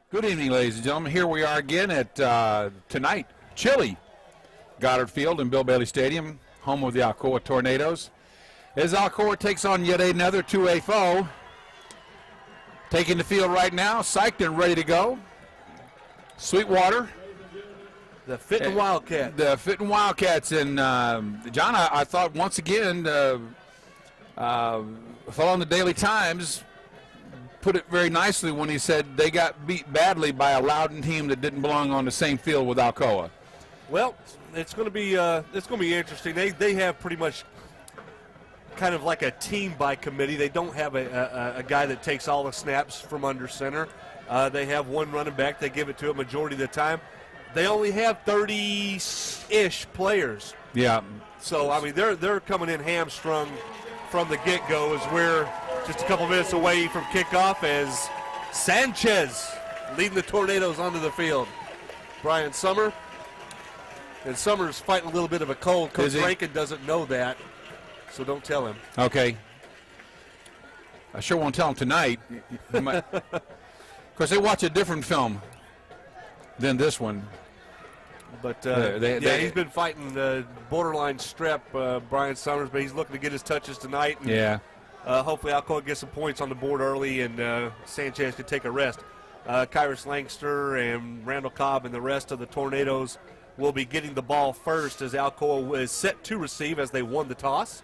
Good evening, ladies and gentlemen. Here we are again at tonight, chilly Goddard Field in Bill Bailey Stadium, home of the Alcoa Tornadoes. As Alcoa takes on yet another 2A foe. Taking the field right now, Sykes and ready to go. Sweetwater. The Fitting Wildcats. The Fitting Wildcats. And, John, I thought once again, fellow in the Daily Times put it very nicely when he said they got beat badly by a Loudon team that didn't belong on the same field with Alcoa. Well, it's going to be interesting. They have pretty much kind of like a team by committee. They don't have a guy that takes all the snaps from under center. They have one running back. They give it to a majority of the time. They only have 30-ish players. Yeah. So I mean, they're coming in hamstrung from the get-go as we're just a couple minutes away from kickoff as Sanchez leading the Tornadoes onto the field. Brian Sommer. And Sommer's fighting a little bit of a cold. Coach Rankin doesn't know that, so don't tell him. Okay. I sure won't tell him tonight. Of course, they watch a different film than this one. But, he's been fighting the borderline strep, Brian Summers, but he's looking to get his touches tonight. And, yeah. Hopefully Alcoa gets some points on the board early and Sanchez can take a rest. Kyrus, Lanxter, and Randall, Cobb, and the rest of the Tornadoes will be getting the ball first as Alcoa is set to receive as they won the toss.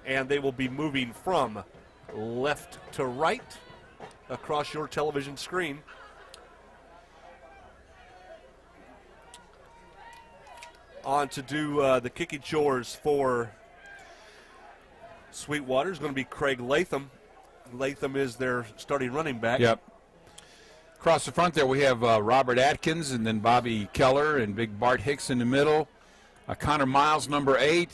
And they will be moving from left to right across your television screen. On to do the kicking chores for Sweetwater is going to be Craig Latham. Latham is their starting running back. Yep. Across the front there we have Robert Atkins and then Bobby Keller and big Bart Hicks in the middle. Connor Miles, number 8,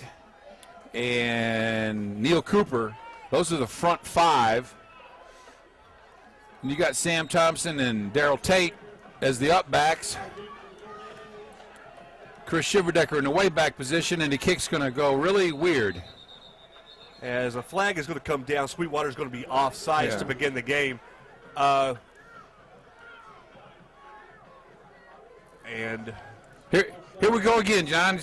and Neil Cooper. Those are the front 5. And you got Sam Thompson and Daryl Tate as the up backs. Chris Shiverdecker in the way back position, and the kick's going to go really weird. As a flag is going to come down, Sweetwater's going to be offsides to begin the game. And here we go again, John.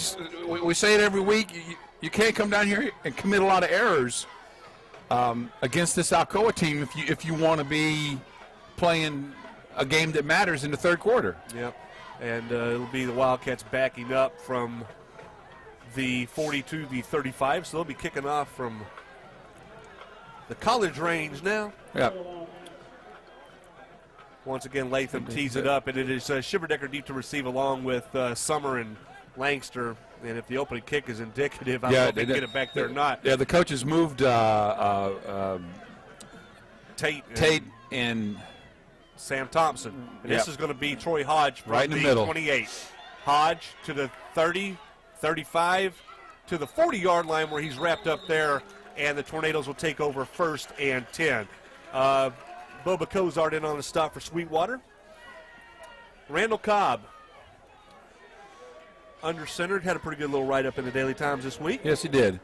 We say it every week. You can't come down here and commit a lot of errors against this Alcoa team if you want to be playing a game that matters in the third quarter. Yep. And it'll be the Wildcats backing up from the 40 to the 35, so they'll be kicking off from the college range now. Yep. Once again, Latham tees it up, and it is Shiverdecker deep to receive along with Sommer and Lanxter. And if the opening kick is indicative, I don't know if they get it back there or not. Yeah, the coaches moved Tate and Sam Thompson. And this is going to be Troy Hodge from right in the middle. 28. Hodge to the 30, 35, to the 40-yard line where he's wrapped up there, and the Tornadoes will take over 1st and 10. Boba Cozart in on the stop for Sweetwater. Randall Cobb, under-centered, had a pretty good little write-up in the Daily Times this week. Yes, he did.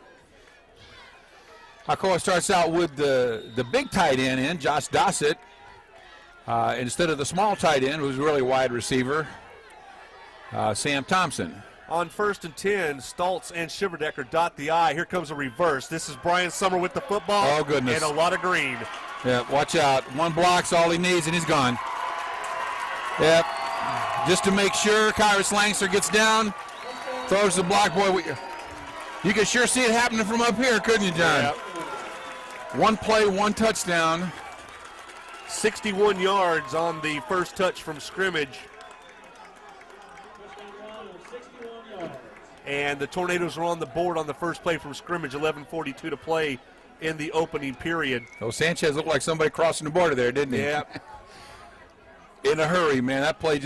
Alcoa starts out with the big tight end in, Josh Dossett. Instead of the small tight end, who's really wide receiver, Sam Thompson. On 1st and 10, Stoltz and Shiverdecker dot the I. Here comes a reverse. This is Brian Sommer with the football. Oh, goodness. And a lot of green. Yeah, watch out. One block's all he needs, and he's gone. Yep. Just to make sure, Kyrus Lanxter gets down, throws the block. Boy, you could sure see it happening from up here, couldn't you, John? Yep. One play, one touchdown. 61 yards on the first touch from scrimmage. And the Tornadoes are on the board on the first play from scrimmage, 11:42 to play in the opening period. Oh, Sanchez looked like somebody crossing the border there, didn't he? Yeah. In a hurry, man. That play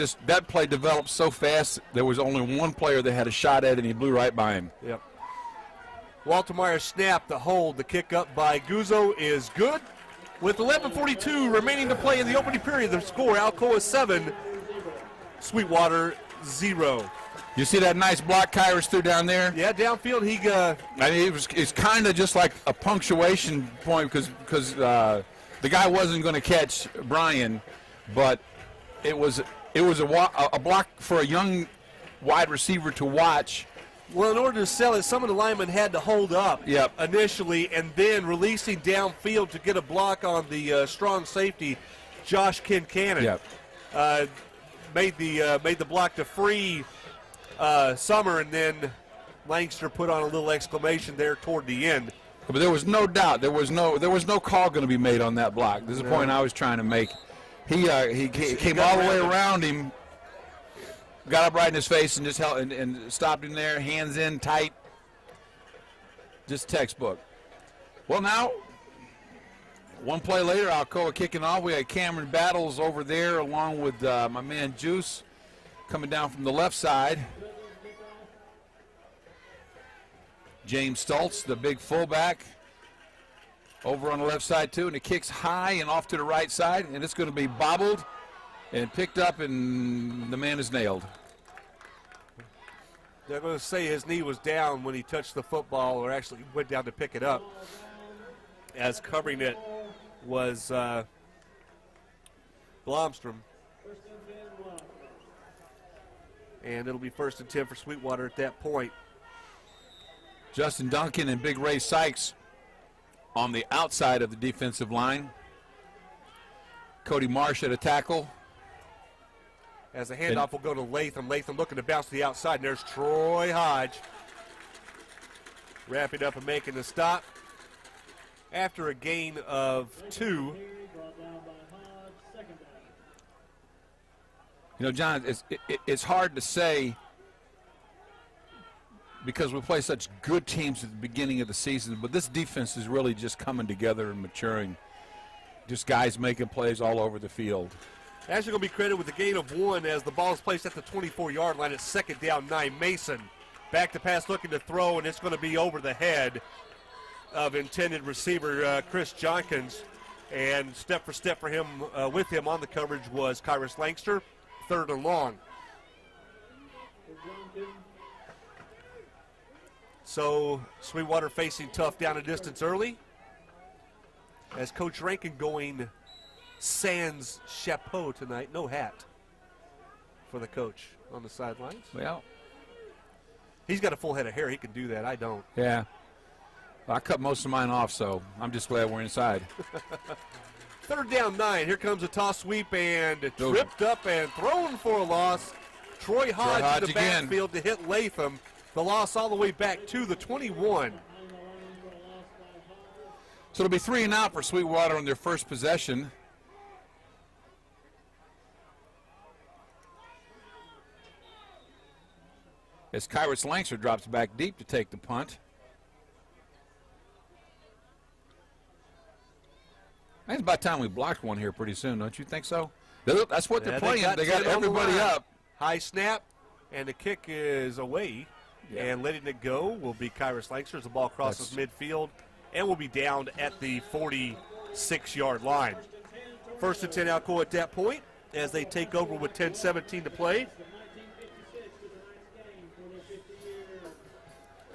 developed so fast, there was only one player that had a shot at it, and he blew right by him. Yep. Walter Meyer snap, the hold, the kick up by Guzzo is good. With 11:42 remaining to play in the opening period, the score, Alcoa 7, Sweetwater 0. You see that nice block Kyrus threw down there? Yeah, downfield it's kind of just like a punctuation point because the guy wasn't going to catch Brian, but it was a block for a young wide receiver to watch. Well, in order to sell it, some of the linemen had to hold up initially, and then releasing downfield to get a block on the strong safety, Josh Kincannon. Made the block to free Sommer, and then Lanxter put on a little exclamation there toward the end. But there was no doubt there was no call going to be made on that block. This is the point I was trying to make. He came all the way around him, got up right in his face, and just held and stopped him there, hands in tight, just textbook. Well, now, one play later, Alcoa kicking off. We had Cameron Battles over there, along with my man Juice, coming down from the left side. James Stultz, the big fullback, over on the left side too, and it kicks high and off to the right side, and it's going to be bobbled and picked up, and the man is nailed. They're going to say his knee was down when he touched the football, or actually went down to pick it up, as covering it was Blomstrom. And it'll be 1st and 10 for Sweetwater at that point. Justin Duncan and Big Ray Sykes on the outside of the defensive line. Cody Marsh at a tackle. As the handoff will go to Latham. Latham looking to bounce to the outside, and there's Troy Hodge. Wrapping up and making the stop. After a gain of 2. You know, John, it's hard to say because we play such good teams at the beginning of the season, but this defense is really just coming together and maturing. Just guys making plays all over the field. Actually going to be credited with the gain of 1 as the ball is placed at the 24-yard line at 2nd down 9. Mason back to pass looking to throw, and it's going to be over the head of intended receiver Chris Jonkins. And step for step for him, with him on the coverage was Kyrus Lanxter, 3rd and long. So Sweetwater facing tough down a distance early. As Coach Rankin going sans chapeau tonight, no hat for the coach on the sidelines. Well, he's got a full head of hair. He can do that. I don't. Yeah. Well, I cut most of mine off, so I'm just glad we're inside. 3rd down 9. Here comes a toss sweep and tripped up and thrown for a loss. Troy Hodge in the backfield to hit Latham. The loss all the way back to the 21. So it'll be 3 and out for Sweetwater on their first possession. As Kyrus Lanxter drops back deep to take the punt. I think it's about time we blocked one here pretty soon, don't you think so? That's what they're playing. They got everybody up. High snap, and the kick is away. Yeah. And letting it go will be Kyrus Lanxter as the ball crosses midfield and will be down at the 46-yard line. 1st and 10 Alcoa at that point as they take over with 10:17 to play.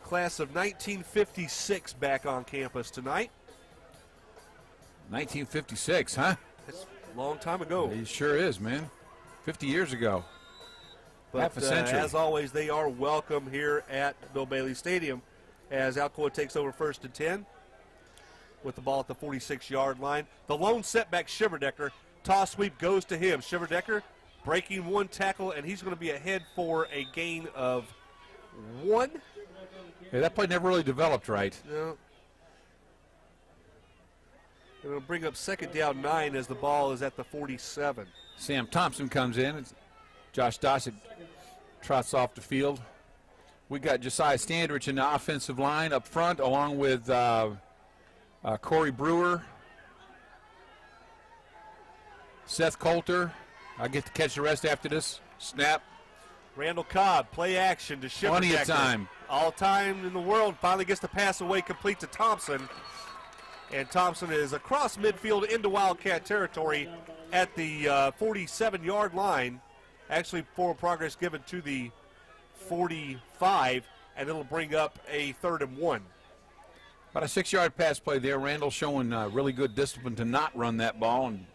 Class of 1956 back on campus tonight. 1956, huh? That's a long time ago. It sure is, man. 50 years ago. But, half a century. As always, they are welcome here at Bill Bailey Stadium as Alcoa takes over 1st and 10 with the ball at the 46-yard line. The lone setback, Shiverdecker. Toss sweep goes to him. Shiverdecker breaking 1 tackle, and he's going to be ahead for a gain of 1. Yeah, that play never really developed right. No. It'll bring up 2nd down 9 as the ball is at the 47. Sam Thompson comes in. Josh Dossett trots off the field. We got Josiah Standrich in the offensive line up front, along with Corey Brewer, Seth Coulter. I get to catch the rest after this snap. Randall Cobb, play action to Shiverdecker. Plenty of time. All time in the world. Finally gets the pass away, complete to Thompson. And Thompson is across midfield into Wildcat territory at the 47-yard line. Actually, forward progress given to the 45, and it'll bring up a 3rd and 1. About a 6-yard pass play there. Randall showing really good discipline to not run that ball and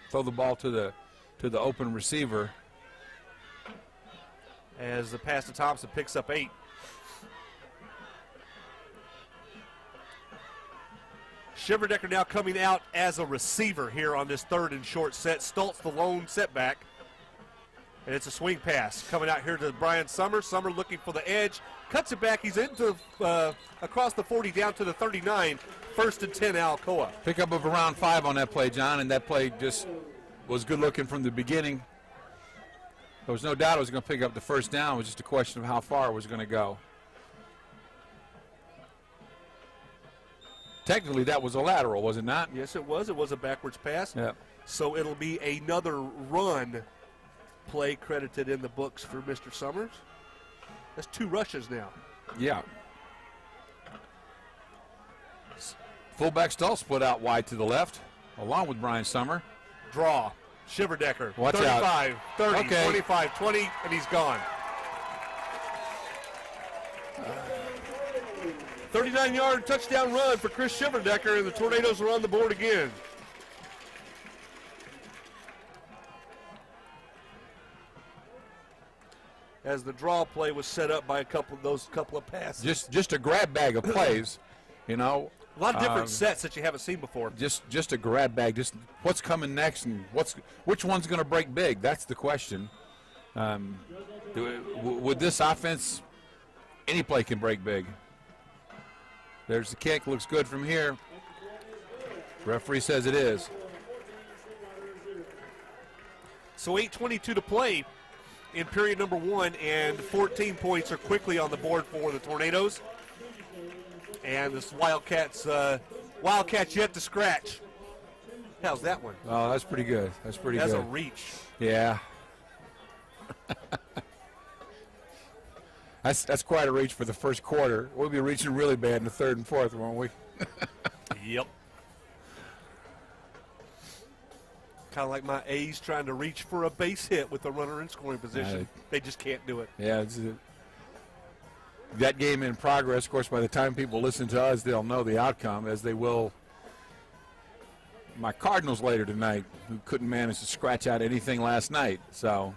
throw the ball to the to the open receiver. As the pass to Thompson picks up 8. Shiverdecker now coming out as a receiver here on this 3rd and short set. Stoltz the lone setback. And it's a swing pass coming out here to Brian Sommer. Sommer looking for the edge. Cuts it back. He's into across the 40 down to the 39. 1st and 10 Alcoa. Pickup of around 5 on that play, John, and that play just was good looking from the beginning. There was no doubt it was going to pick up the first down. It was just a question of how far it was going to go. Technically, that was a lateral, was it not? Yes, it was. It was a backwards pass. Yep. So it'll be another run play credited in the books for Mr. Summers. That's 2 rushes now. Yeah. Fullback Stoltz split out wide to the left, along with Brian Sommer. Draw. Shiverdecker. Watch 35, out. 30, Okay. 25, 20, and he's gone. 39-yard touchdown run for Chris Shiverdecker, and the Tornadoes are on the board again. As the draw play was set up by those couple of passes. Just a grab bag of plays, you know. A lot of different sets that you haven't seen before. Just a grab bag. Just what's coming next, and which one's going to break big? That's the question. With this offense, any play can break big. There's the kick. Looks good from here. Referee says it is. So 8:22 to play in period number 1, and 14 points are quickly on the board for the Tornadoes. And this Wildcats yet to scratch. How's that one? Oh, that's pretty good. That's pretty good. That's a reach. Yeah. That's quite a reach for the first quarter. We'll be reaching really bad in the 3rd and 4th, won't we? Yep. Kind of like my A's trying to reach for a base hit with the runner in scoring position. They just can't do it. Yeah, that game in progress. Of course, by the time people listen to us, they'll know the outcome, as they will my Cardinals later tonight, who couldn't manage to scratch out anything last night. So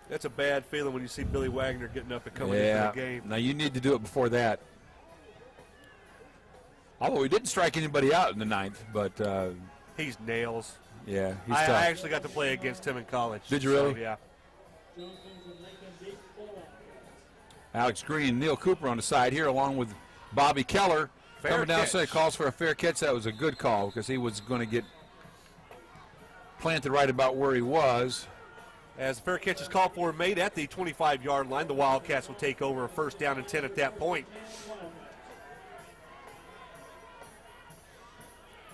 that's a bad feeling when you see Billy Wagner getting up and coming into the game. Now you need to do it before that. Although he didn't strike anybody out in the 9th, but he's nails. Yeah, he's tough. tough. I actually got to play against him in college. Did you really? So, yeah. Alex Green and Neil Cooper on the side here, along with Bobby Keller. Coming down, say calls for a fair catch. That was a good call because he was going to get planted right about where he was. As the fair catch is called for and made at the 25-yard line, the Wildcats will take over a 1st down and 10 at that point.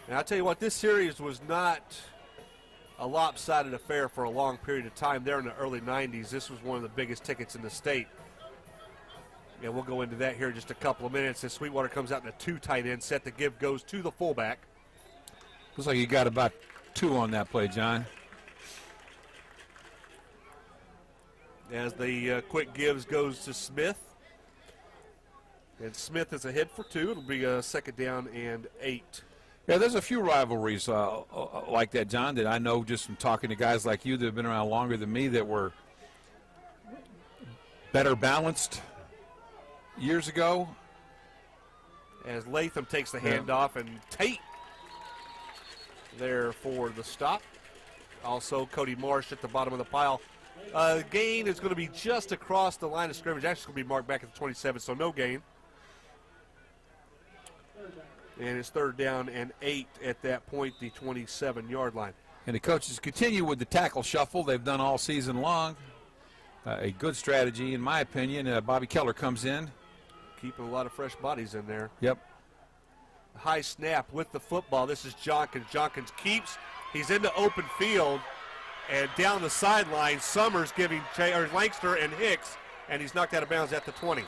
And I'll tell you what, this series was not a lopsided affair for a long period of time there in the early 90s. This was one of the biggest tickets in the state. And we'll go into that here in just a couple of minutes as Sweetwater comes out in a 2 tight end set. The give goes to the fullback. Looks like you got about 2 on that play, John. As the quick gives goes to Smith. And Smith is ahead for 2. It'll be a 2nd down and 8. Yeah, there's a few rivalries like that, John, that I know just from talking to guys like you that have been around longer than me that were better balanced years ago. As Latham takes the handoff, and Tate there for the stop. Also, Cody Marsh at the bottom of the pile. Gain is going to be just across the line of scrimmage. Actually, going to be marked back at the 27, so no gain. And it's 3rd down and 8 at that point, the 27-yard line. And the coaches continue with the tackle shuffle they've done all season long. A good strategy, in my opinion. Bobby Keller comes in. Keeping a lot of fresh bodies in there. Yep. High snap with the football. This is Jonkins. Jonkins keeps. He's in the open field. And down the sideline, Summers giving Lanxter and Hicks. And he's knocked out of bounds at the 20.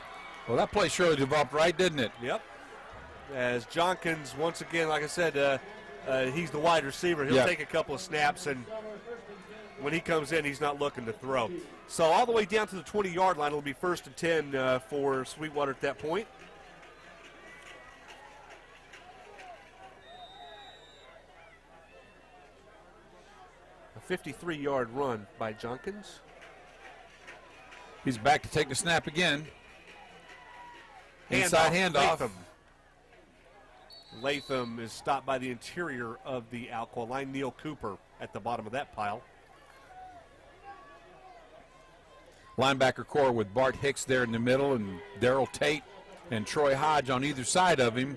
Well, that play surely developed right, didn't it? Yep. As Jonkins, once again, like I said, he's the wide receiver. He'll take a couple of snaps, and when he comes in, he's not looking to throw. So all the way down to the 20-yard line, it'll be 1st and 10 for Sweetwater at that point. 53-yard run by Junkins. He's back to take the snap again. Inside handoff. Latham is stopped by the interior of the Alcoa line. Neil Cooper at the bottom of that pile. Linebacker core with Bart Hicks there in the middle and Darryl Tate and Troy Hodge on either side of him.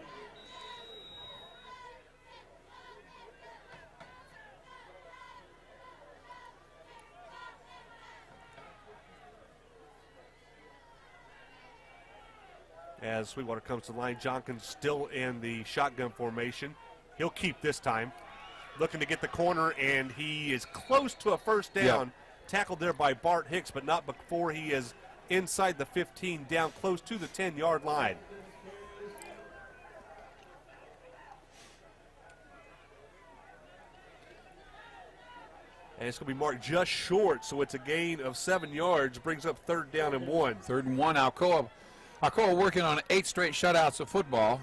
As Sweetwater comes to the line, Jenkins still in the shotgun formation. He'll keep this time. Looking to get the corner, and he is close to a first down. Tackled there by Bart Hicks, but not before he is inside the 15, down close to the 10-yard line. And it's going to be marked just short, so it's a gain of 7 yards, brings up 3rd down and 1. 3rd and 1, Alcoa working on 8 straight shutouts of football.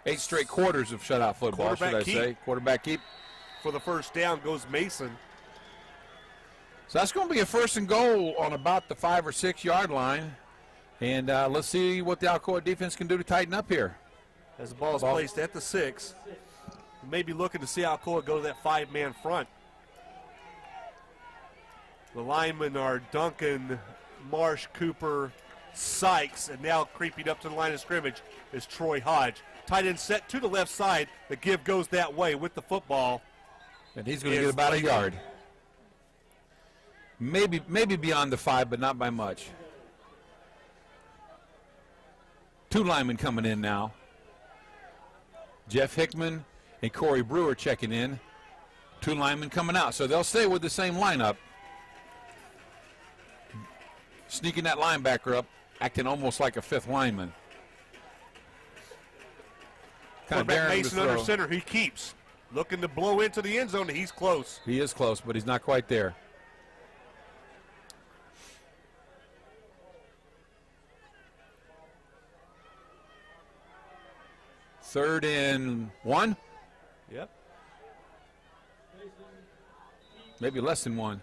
8 straight quarters of shutout football, should I say. Quarterback keep. For the first down goes Mason. So that's going to be a 1st and goal on about the 5 or 6 yard line. And let's see what the Alcoa defense can do to tighten up here. As the ball is placed at the 6. Maybe looking to see Alcoa go to that 5-man front. The linemen are Duncan, Marsh, Cooper, Sykes, and now creeping up to the line of scrimmage is Troy Hodge. Tight end set to the left side. The give goes that way with the football. And he's going to get about a yard. Maybe beyond the 5, but not by much. 2 linemen coming in now. Jeff Hickman and Corey Brewer checking in. 2 linemen coming out. So they'll stay with the same lineup. Sneaking that linebacker up, acting almost like a 5th lineman. Quarterback Mason under center, he keeps. Looking to blow into the end zone, he's close. He is close, but he's not quite there. Third and 1? Yep. Maybe less than 1.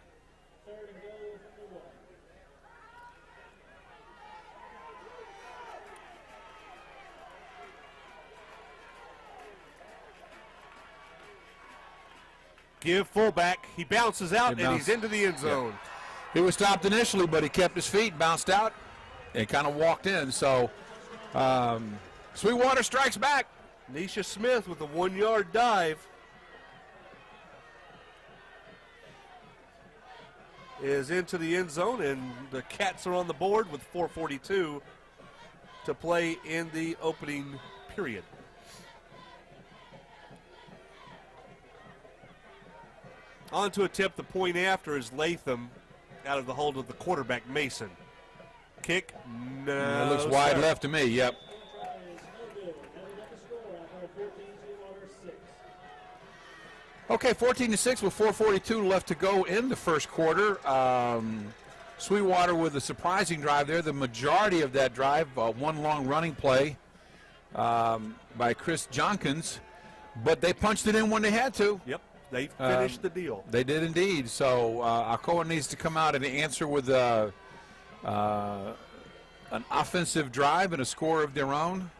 Give fullback. He bounces out, and he's into the end zone. Yeah. He was stopped initially, but he kept his feet, bounced out, and kind of walked in. So Sweetwater strikes back. Nisha Smith with a 1-yard dive. Is into the end zone, and the Cats are on the board with 4:42 to play in the opening period. On to attempt the point after is Latham out of the hold of the quarterback Mason. Kick, no. It looks wide left to me, yep. Okay, 14-6 with 4:42 left to go in the first quarter. Sweetwater with a surprising drive there. The majority of that drive, one long running play by Chris Jenkins, but they punched it in when they had to. Yep, they finished the deal. They did indeed. So Alcoa needs to come out and answer with an offensive drive and a score of their own.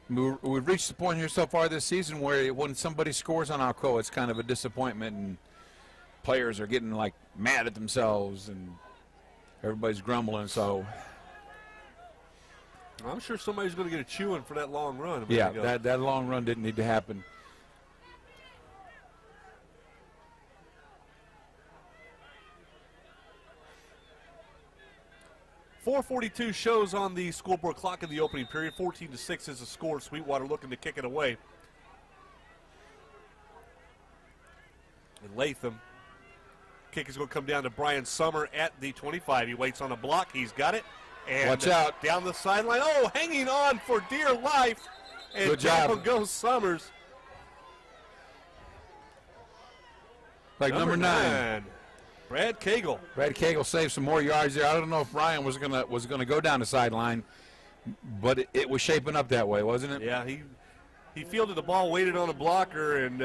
We've reached the point here so far this season where when somebody scores on Alcoa, it's kind of a disappointment, and players are getting like mad at themselves, and everybody's grumbling. So I'm sure somebody's going to get a chewing for that long run. Yeah, that long run didn't need to happen. .442 shows on the scoreboard clock in the opening period. 14-6 is the score. Sweetwater looking to kick it away. And Latham. Kick is going to come down to Brian Sommer at the 25. He waits on a block. He's got it. And watch out. Down the sideline. Oh, hanging on for dear life. And good job. Down goes Summers. Like number 9. Brad Cagle. Brad Cagle saved some more yards there. I don't know if Brian was gonna go down the sideline, but it was shaping up that way, wasn't it? Yeah, He fielded the ball, waited on a blocker, and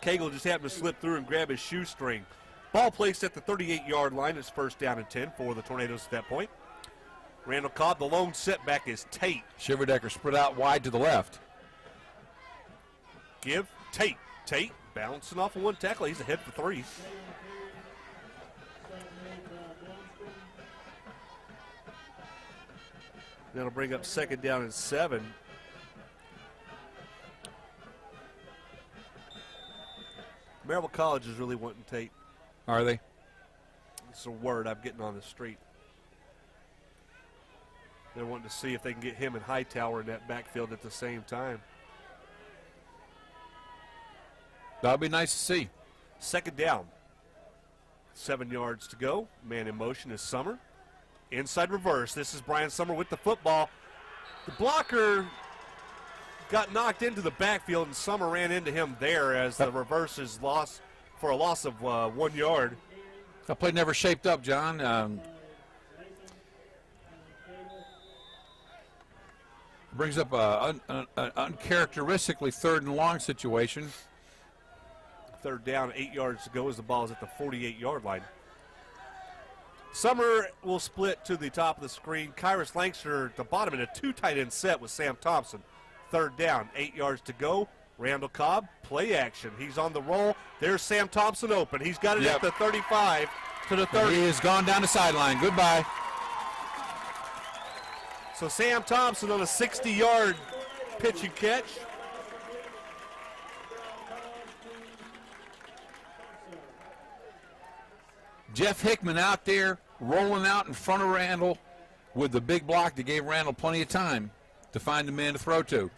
Cagle just happened to slip through and grab his shoestring. Ball placed at the 38-yard line. It's first down and 10 for the Tornadoes at that point. Randall Cobb, the lone setback is Tate. Shiverdecker spread out wide to the left. Give Tate. Tate bouncing off of one tackle. He's ahead for 3. That'll bring up second down and 7. Maryville College is really wanting Tate. Are they? It's a word I'm getting on the street. They're wanting to see if they can get him and Hightower in that backfield at the same time. That'll be nice to see. Second down. 7 yards to go. Man in motion is Sommer. Inside reverse. This is Brian Sommer with the football. The blocker got knocked into the backfield, and Sommer ran into him there as the reverse is lost for a loss of 1 yard. That play never shaped up, John. Brings up an uncharacteristically third and long situation. Third down, 8 yards to go as the ball is at the 48-yard line. Sommer will split to the top of the screen. Kyrus Lanxter at the bottom in a 2 tight end set with Sam Thompson. Third down, 8 yards to go. Randall Cobb, play action. He's on the roll. There's Sam Thompson open. He's got it at the 35 to the 30. He has gone down the sideline. Goodbye. So Sam Thompson on a 60-yard pitch and catch. Jeff Hickman out there rolling out in front of Randall with the big block that gave Randall plenty of time to find the man to throw to.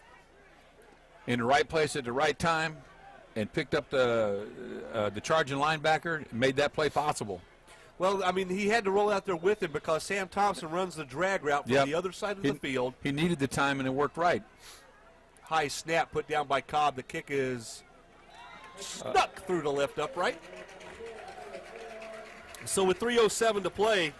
In the right place at the right time, and picked up the charging linebacker and made that play possible. Well, I mean, he had to roll out there with him because Sam Thompson runs the drag route from the other side of the field. He needed the time, and it worked right. High snap put down by Cobb. The kick is stuck through the left upright. So with 3:07 to play,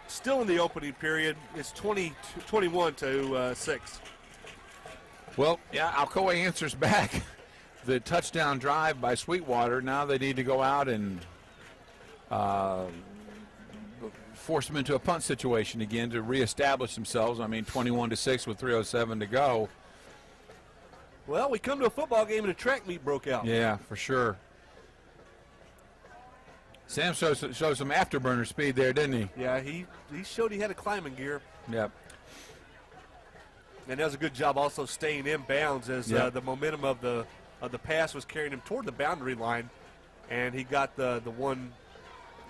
still in the opening period, it's 21 to 6. Well, yeah, Alcoa answers back the touchdown drive by Sweetwater. Now they need to go out and force them into a punt situation again to reestablish themselves. I mean, 21 to 6 with 3:07 to go. Well, we come to a football game and a track meet broke out. Yeah, for sure. Sam showed some afterburner speed there, didn't he? Yeah, he showed he had a climbing gear. Yep. And that was a good job also staying in bounds as the momentum of the pass was carrying him toward the boundary line, and he got the one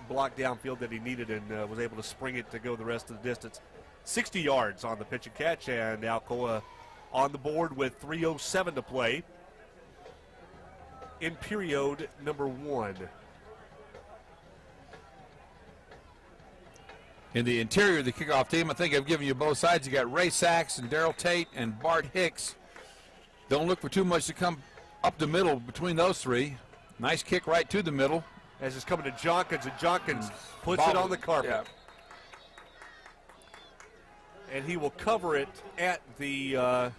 block downfield that he needed and was able to spring it to go the rest of the distance. 60 yards on the pitch and catch, and Alcoa on the board with 3:07 to play in period number 1. In the interior of the kickoff team, I think I've given you both sides. You got Ray Sachs and Daryl Tate and Bart Hicks. Don't look for too much to come up the middle between those three. Nice kick right to the middle. As it's coming to Jonkins, and Jonkins puts it on the carpet. Yeah. And he will cover it at the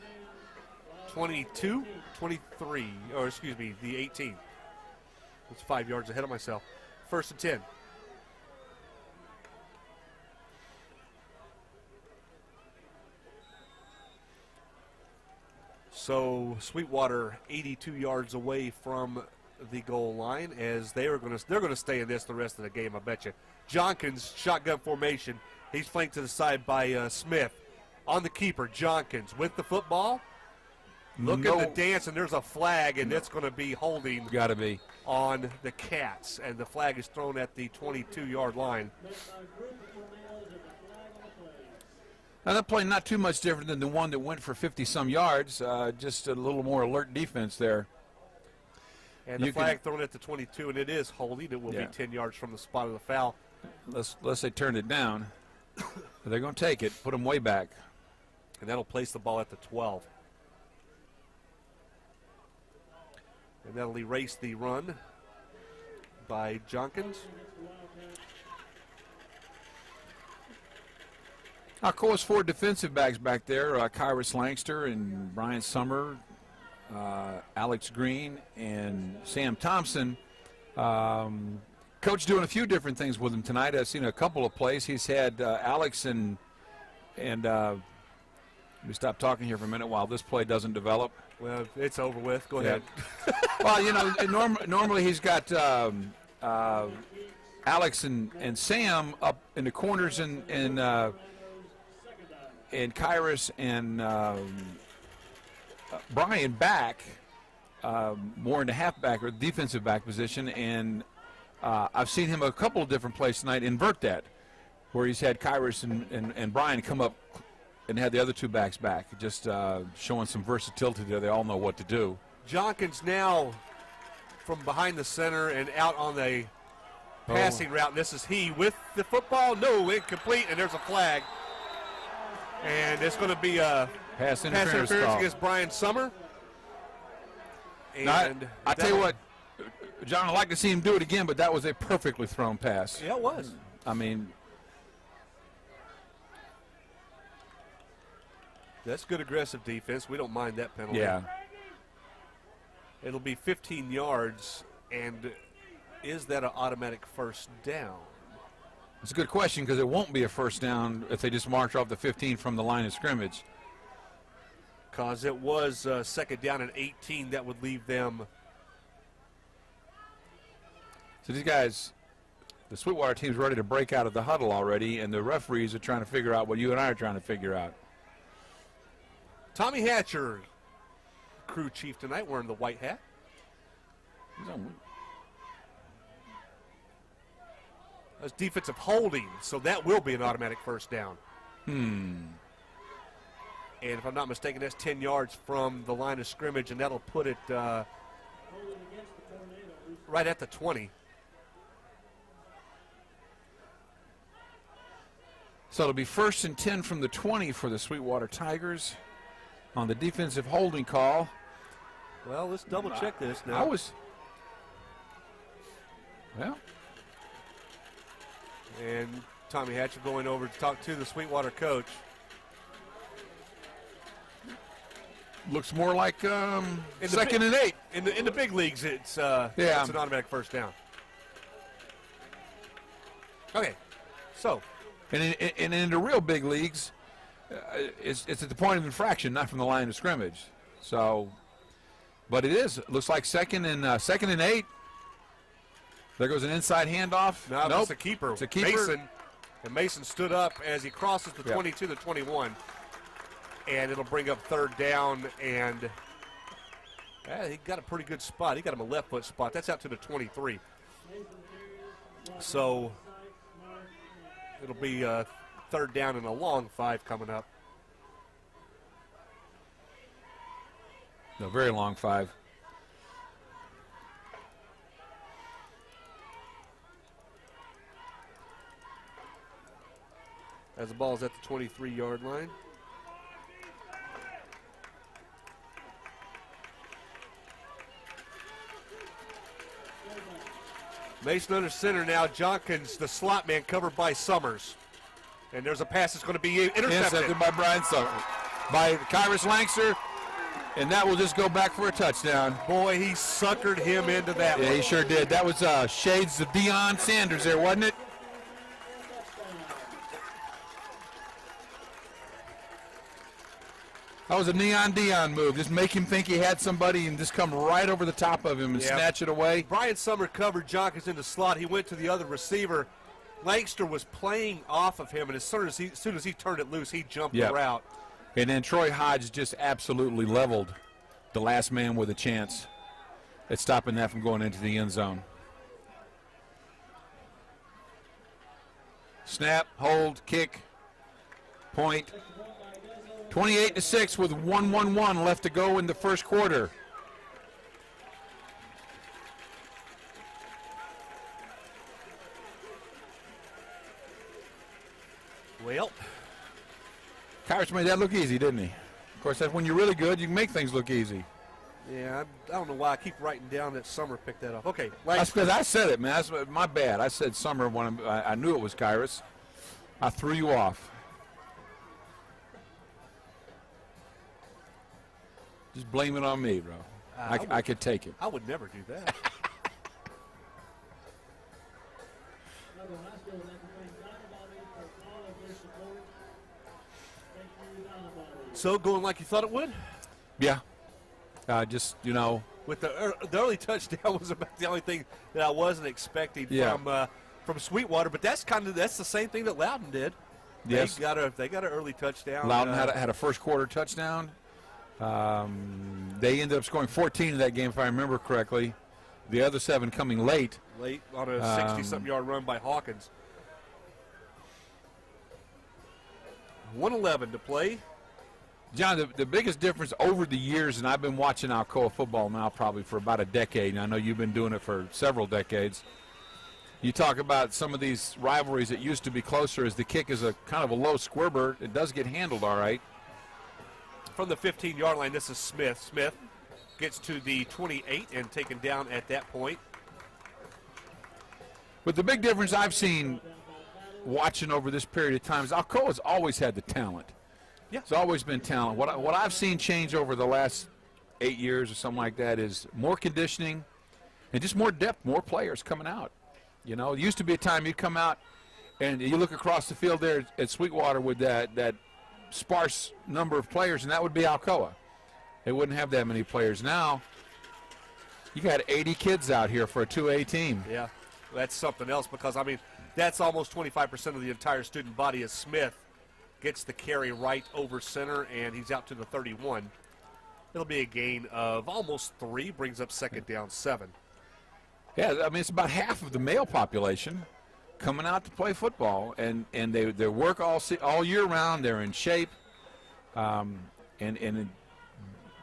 22, 23, or excuse me, the 18. It's 5 yards ahead of myself. First and 10. So Sweetwater 82 yards away from the goal line as they're going to stay in this the rest of the game, I bet you. Jonkins, shotgun formation. He's flanked to the side by Smith. On the keeper, Jonkins with the football. Look at the dance, and there's a flag, and it's going to be holding Gotta be. on the Cats. And the flag is thrown at the 22-yard line. Now, that play not too much different than the one that went for 50-some yards. Just a little more alert defense there. And the flag thrown at the 22, and it is holding. It will be 10 yards from the spot of the foul. Unless they turn it down. They're going to take it, put them way back. And that'll place the ball at the 12. And that'll erase the run by Jonkins. Alcoa's 4 defensive backs back there, Kyrus Lanxter and Brian Sommer, Alex Green, and Sam Thompson. Coach doing a few different things with him tonight. I've seen a couple of plays. He's had Alex and let me stop talking here for a minute while this play doesn't develop. Well, it's over with. Go ahead. Well, you know, normally he's got Alex and Sam up in the corners and Kyrus and Brian back, more in the halfback or defensive back position, and I've seen him a couple of different plays tonight invert that, where he's had Kyrus and Brian come up and had the other 2 backs back, just showing some versatility there. They all know what to do. Jonkins now from behind the center and out on the passing route. This is he with the football. No, incomplete, and there's a flag. And it's going to be a pass interference call against Brian Sommer. And I tell you what, John, I'd like to see him do it again, but that was a perfectly thrown pass. Yeah, it was. I mean, that's good aggressive defense. We don't mind that penalty. yeah. It'll be 15 yards, and is that an automatic first down? It's a good question because it won't be a first down if they just march off the 15 from the line of scrimmage. Because it was second down and 18. That would leave them. So these guys, the Sweetwater team's ready to break out of the huddle already, and the referees are trying to figure out what you and I are trying to figure out. Tommy Hatcher, crew chief tonight, wearing the white hat. That's defensive holding, so that will be an automatic first down. And if I'm not mistaken, that's 10 yards from the line of scrimmage, and that'll put it right at the 20. So it'll be 1st and 10 from the 20 for the Sweetwater Tigers on the defensive holding call. Well, let's double check this now. Well. And Tommy Hatcher going over to talk to the Sweetwater coach. Looks more like second and 8. In the big leagues, it's an automatic first down. Okay, so. And in the real big leagues, it's at the point of infraction, not from the line of scrimmage. So, but it looks like second and 8. There goes an inside handoff. No, nope. It's a keeper. It's a keeper. Mason stood up as he crosses the 20 to the 21. And it'll bring up third down, and he got a pretty good spot. He got him a left foot spot. That's out to the 23. So it'll be third down and a long 5 coming up. No, very long 5. As the ball is at the 23-yard line. Mason under center now. Jonkins, the slot man, covered by Summers. And there's a pass that's going to be intercepted by Brian Sommer. By Kyrus Lanxter. And that will just go back for a touchdown. Boy, he suckered him into that one. Yeah, he sure did. That was shades of Deion Sanders there, wasn't it? That was a neon Deion move. Just make him think he had somebody and just come right over the top of him and snatch it away. Brian Sommer covered Jonkins in the slot. He went to the other receiver. Lanxter was playing off of him, and as soon as he turned it loose, he jumped the route. And then Troy Hodge just absolutely leveled the last man with a chance at stopping that from going into the end zone. Snap, hold, kick, point. 28-6 with 1:11 left to go in the first quarter. Well, Kyrus made that look easy, didn't he? Of course, that's when you're really good, you can make things look easy. Yeah, I don't know why I keep writing down that Sommer picked that up. Okay. That's because I said it, man. That's my bad. I said Sommer when I knew it was Kyrus. I threw you off. Just blame it on me, bro. I could take it. I would never do that. So going like you thought it would? Yeah. Just, With the early touchdown was about the only thing that I wasn't expecting from Sweetwater, but that's the same thing that Loudon did. Yes. They got an early touchdown. Loudon had a first quarter touchdown. They ended up scoring 14 in that game, if I remember correctly. The other 7 coming late. Late on a 60-something yard run by Hawkins. 1:11 to play. John, the biggest difference over the years, and I've been watching Alcoa football now probably for about a decade, and I know you've been doing it for several decades. You talk about some of these rivalries that used to be closer as the kick is a kind of a low squibber. It does get handled all right. From the 15-yard line, this is Smith. Smith gets to the 28 and taken down at that point. But the big difference I've seen watching over this period of time is Alcoa's always had the talent. Yeah. It's always been talent. What I've seen change over the last 8 years or something like that is more conditioning and just more depth, more players coming out. It used to be a time you'd come out and you look across the field there at Sweetwater with that sparse number of players, and that would be Alcoa. They wouldn't have that many players. Now, you got 80 kids out here for a 2A team. Yeah, that's something else because, that's almost 25% of the entire student body as Smith gets the carry right over center, and he's out to the 31. It'll be a gain of almost 3, brings up second down 7. Yeah, it's about half of the male population coming out to play football, and they work all year round. They're in shape, and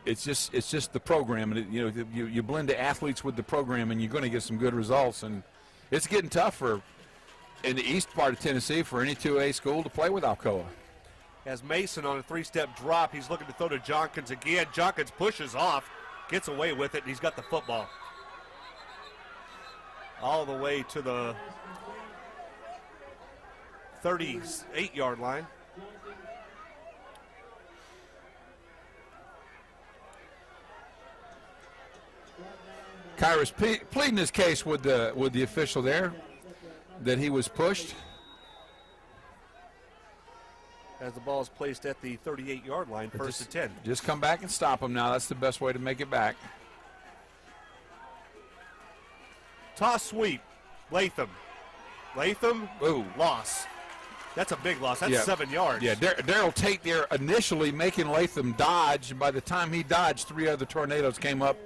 it's just the program. And you blend the athletes with the program, and you're going to get some good results. And it's getting tough in the east part of Tennessee for any 2A school to play with Alcoa. As Mason on a 3-step drop, he's looking to throw to Jonkins again. Jonkins pushes off, gets away with it, and he's got the football. All the way to the 38-yard line. Kyrus pleading his case with the official there that he was pushed. As the ball is placed at the 38-yard line, first and 10. Just come back and stop him now. That's the best way to make it back. Toss sweep. Latham. Ooh. Loss. That's a big loss. That's 7 yards. Yeah, Darryl Tate there initially making Latham dodge, and by the time he dodged, 3 other tornadoes came up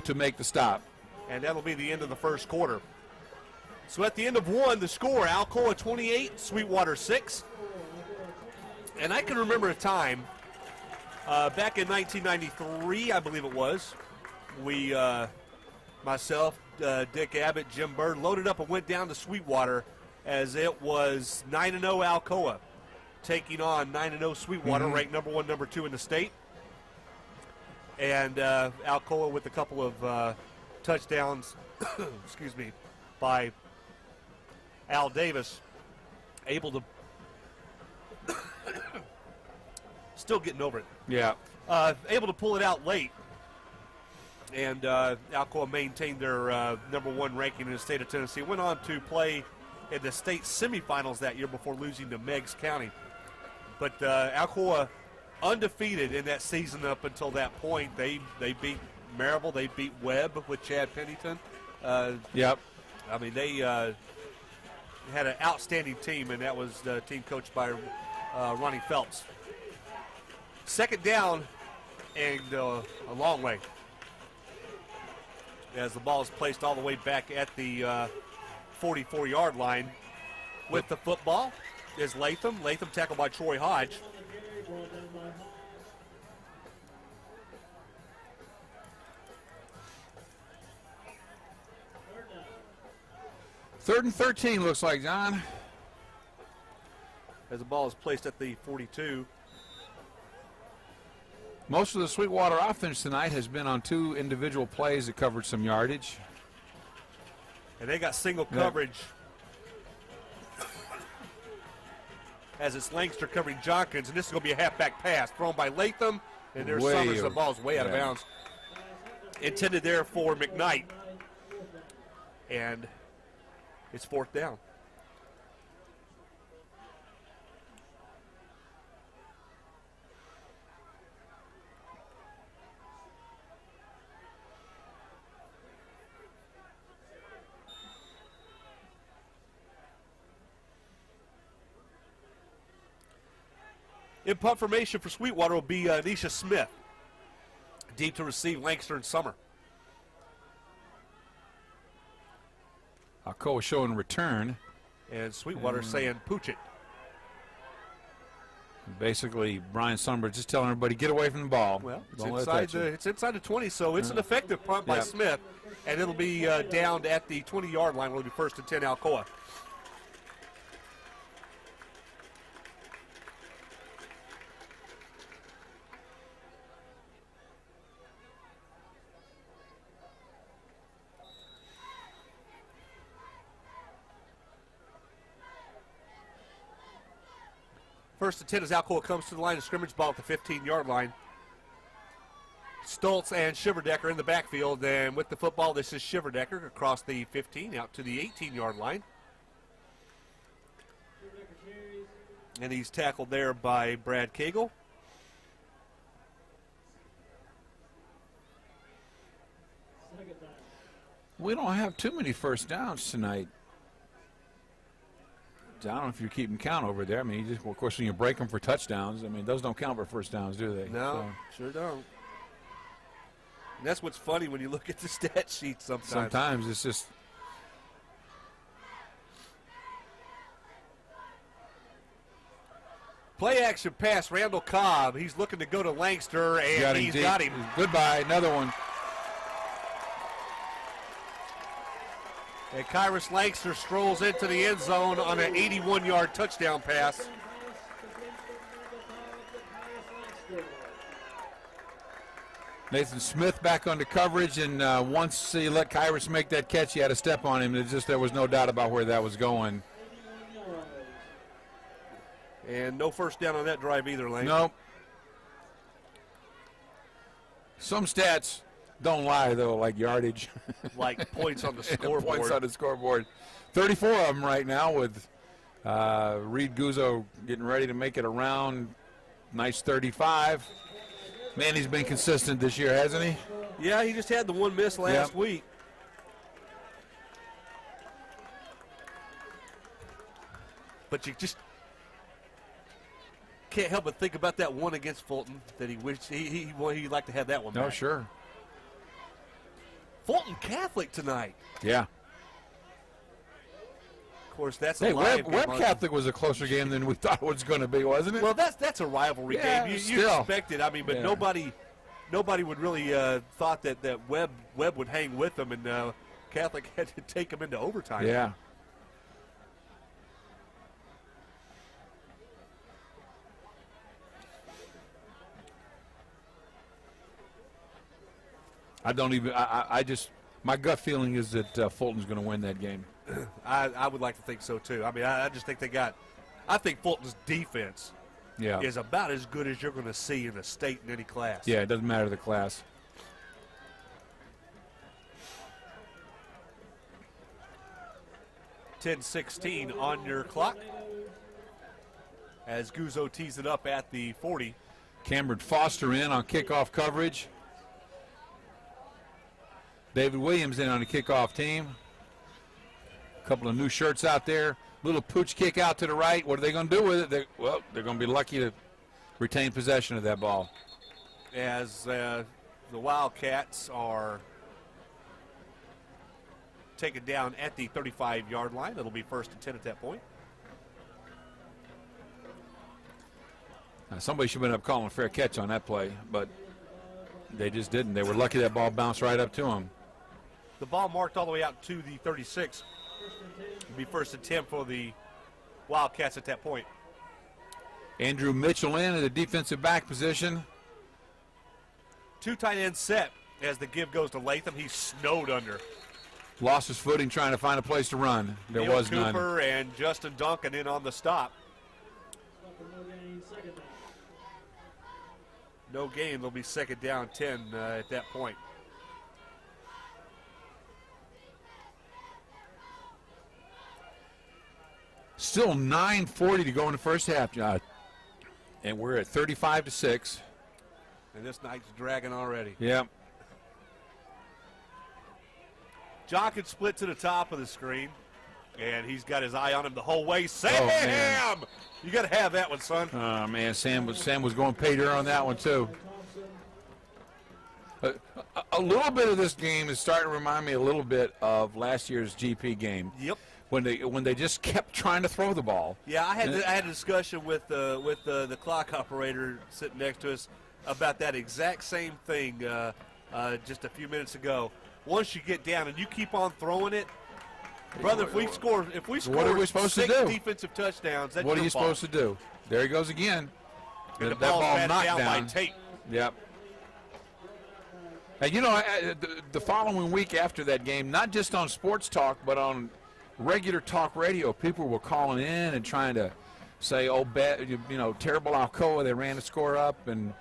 to make the stop. And that'll be the end of the first quarter. So at the end of 1, the score, Alcoa 28, Sweetwater 6. And I can remember a time back in 1993, I believe it was, we, myself, Dick Abbott, Jim Bird, loaded up and went down to Sweetwater as it was 9-0 Alcoa taking on 9-0 Sweetwater, ranked number 1, number 2 in the state. And Alcoa with a couple of touchdowns, excuse me, by Al Davis, able to still getting over it. Yeah. Able to pull it out late. And Alcoa maintained their number 1 ranking in the state of Tennessee. Went on to play in the state semifinals that year before losing to Meigs County. But Alcoa undefeated in that season up until that point. They beat Maryville. They beat Webb with Chad Pennington. Yep. They had an outstanding team, and that was the team coached by Ronnie Phelps. Second down and a long way. As the ball is placed all the way back at the 44-yard line. With the football is Latham. Latham tackled by Troy Hodge. Third and 13 looks like, John. As the ball is placed at the 42. Most of the Sweetwater offense tonight has been on 2 individual plays that covered some yardage. And they got single coverage as it's Lanxter covering Jonkins, and this is going to be a halfback pass thrown by Latham, And there's Way Sommers. The over. ball's way out of Yeah. bounds. Intended there for McKnight. And it's fourth down. In punt formation for Sweetwater will be Nisha Smith. Deep to receive Lanxter and Sommer. Alcoa showing return. And Sweetwater saying, pooch it. Basically, Brian Sommer just telling everybody, get away from the ball. Well, it's Don't let it inside, touch you. it's inside the 20, so it's an effective punt by Yeah. Smith. And it'll be downed at the 20-yard line. It'll be first and 10 Alcoa. First and 10 as Alcoa comes to the line of scrimmage, ball at the 15-yard line. Stoltz and Shiverdecker in the backfield. And with the football, this is Shiverdecker across the 15 out to the 18-yard line. And he's tackled there by Brad Cagle. We don't have too many first downs tonight. I don't know if you're keeping count over there. I mean, you just, well, of course, when you break them for touchdowns, I mean, those don't count for first downs, do they? No, sure don't. And that's what's funny when you look at the stat sheet sometimes. Sometimes it's just. Play action pass, Randall Cobb. He's looking to go to Lanxter, and he's got him. Goodbye, another one. And Kyrus Lanxter strolls into the end zone on an 81-yard touchdown pass. Nathan Smith back under coverage, and once he let Kyrus make that catch, he had a step on him. It's just there was no doubt about where that was going. And no first down on that drive either, Lane. Nope. Some stats don't lie, though, like yardage. Like points on the scoreboard. Points on the scoreboard. 34 of them right now with Reed Guzzo getting ready to make it around. Nice 35. Man, he's been consistent this year, hasn't he? Yeah, he just had the one miss last week. But you just can't help but think about that one against Fulton that he wished he'd like to have that one No, back. sure. Fulton Catholic tonight. Yeah. Of course, that's Hey, a live game Webb on- Catholic was a closer game than we thought it was going to be, wasn't it? Well, that's a rivalry Yeah, game. You still. expect it. I mean, but Yeah. nobody would really thought that Webb would hang with them, and Catholic had to take them into overtime. Yeah. I just, my gut feeling is that Fulton's going to win that game. I would like to think so too. I mean, I just think I think Fulton's defense Yeah. is about as good as you're going to see in the state in any class. Yeah, it doesn't matter the class. .16 on your clock as Guzzo tees it up at the 40. Cameron Foster in on kickoff coverage. David Williams in on the kickoff team. A couple of new shirts out there. Little pooch kick out to the right. What are they going to do with it? They're going to be lucky to retain possession of that ball. As the Wildcats are taken down at the 35-yard line. It'll be first and 10 at that point. Somebody should have been up calling a fair catch on that play, but they just didn't. They were lucky that ball bounced right up to them. The ball marked all the way out to the 36. It'll be first and 10 for the Wildcats at that point. Andrew Mitchell in at the defensive back position. Two tight end set as the give goes to Latham. He's snowed under. Lost his footing trying to find a place to run. There Neil was none. Cooper and Justin Duncan in on the stop. no gain. They'll be second down 10 at that point. Still 9:40 to go in the first half, John. And we're at 35-6. And this night's dragging already. Yep. Jock had split to the top of the screen, and he's got his eye on him the whole way. Sam! man. You got to have that one, son. Oh, man, Sam was going pay dirt on that one, too. A little bit of this game is starting to remind me a little bit of last year's GP game. Yep. When they just kept trying to throw the ball. Yeah, I had a discussion with the clock operator sitting next to us about that exact same thing just a few minutes ago. Once you get down and you keep on throwing it, brother, if we score what are we supposed to 6 do? defensive touchdowns, that's what are your you fault. supposed to do? There he goes again. And the That ball's ball batted knocked down by down. Tate. Yep. And the following week after that game, not just on Sports Talk, but on regular talk radio, people were calling in and trying to say, "Oh, terrible Alcoa. They ran the score up." And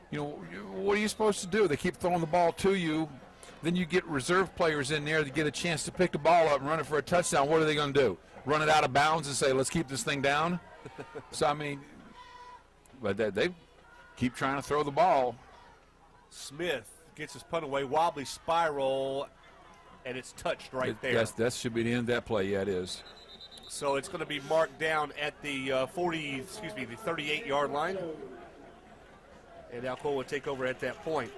what are you supposed to do? They keep throwing the ball to you. Then you get reserve players in there to get a chance to pick the ball up and run it for a touchdown. What are they going to do? Run it out of bounds and say, "Let's keep this thing down"? So I mean, but they keep trying to throw the ball. Smith gets his punt away, wobbly spiral, and it's touched right there. That should be the end of that play. Yeah, it is. So it's going to be marked down at the 38-yard line. And Alcoa will take over at that point.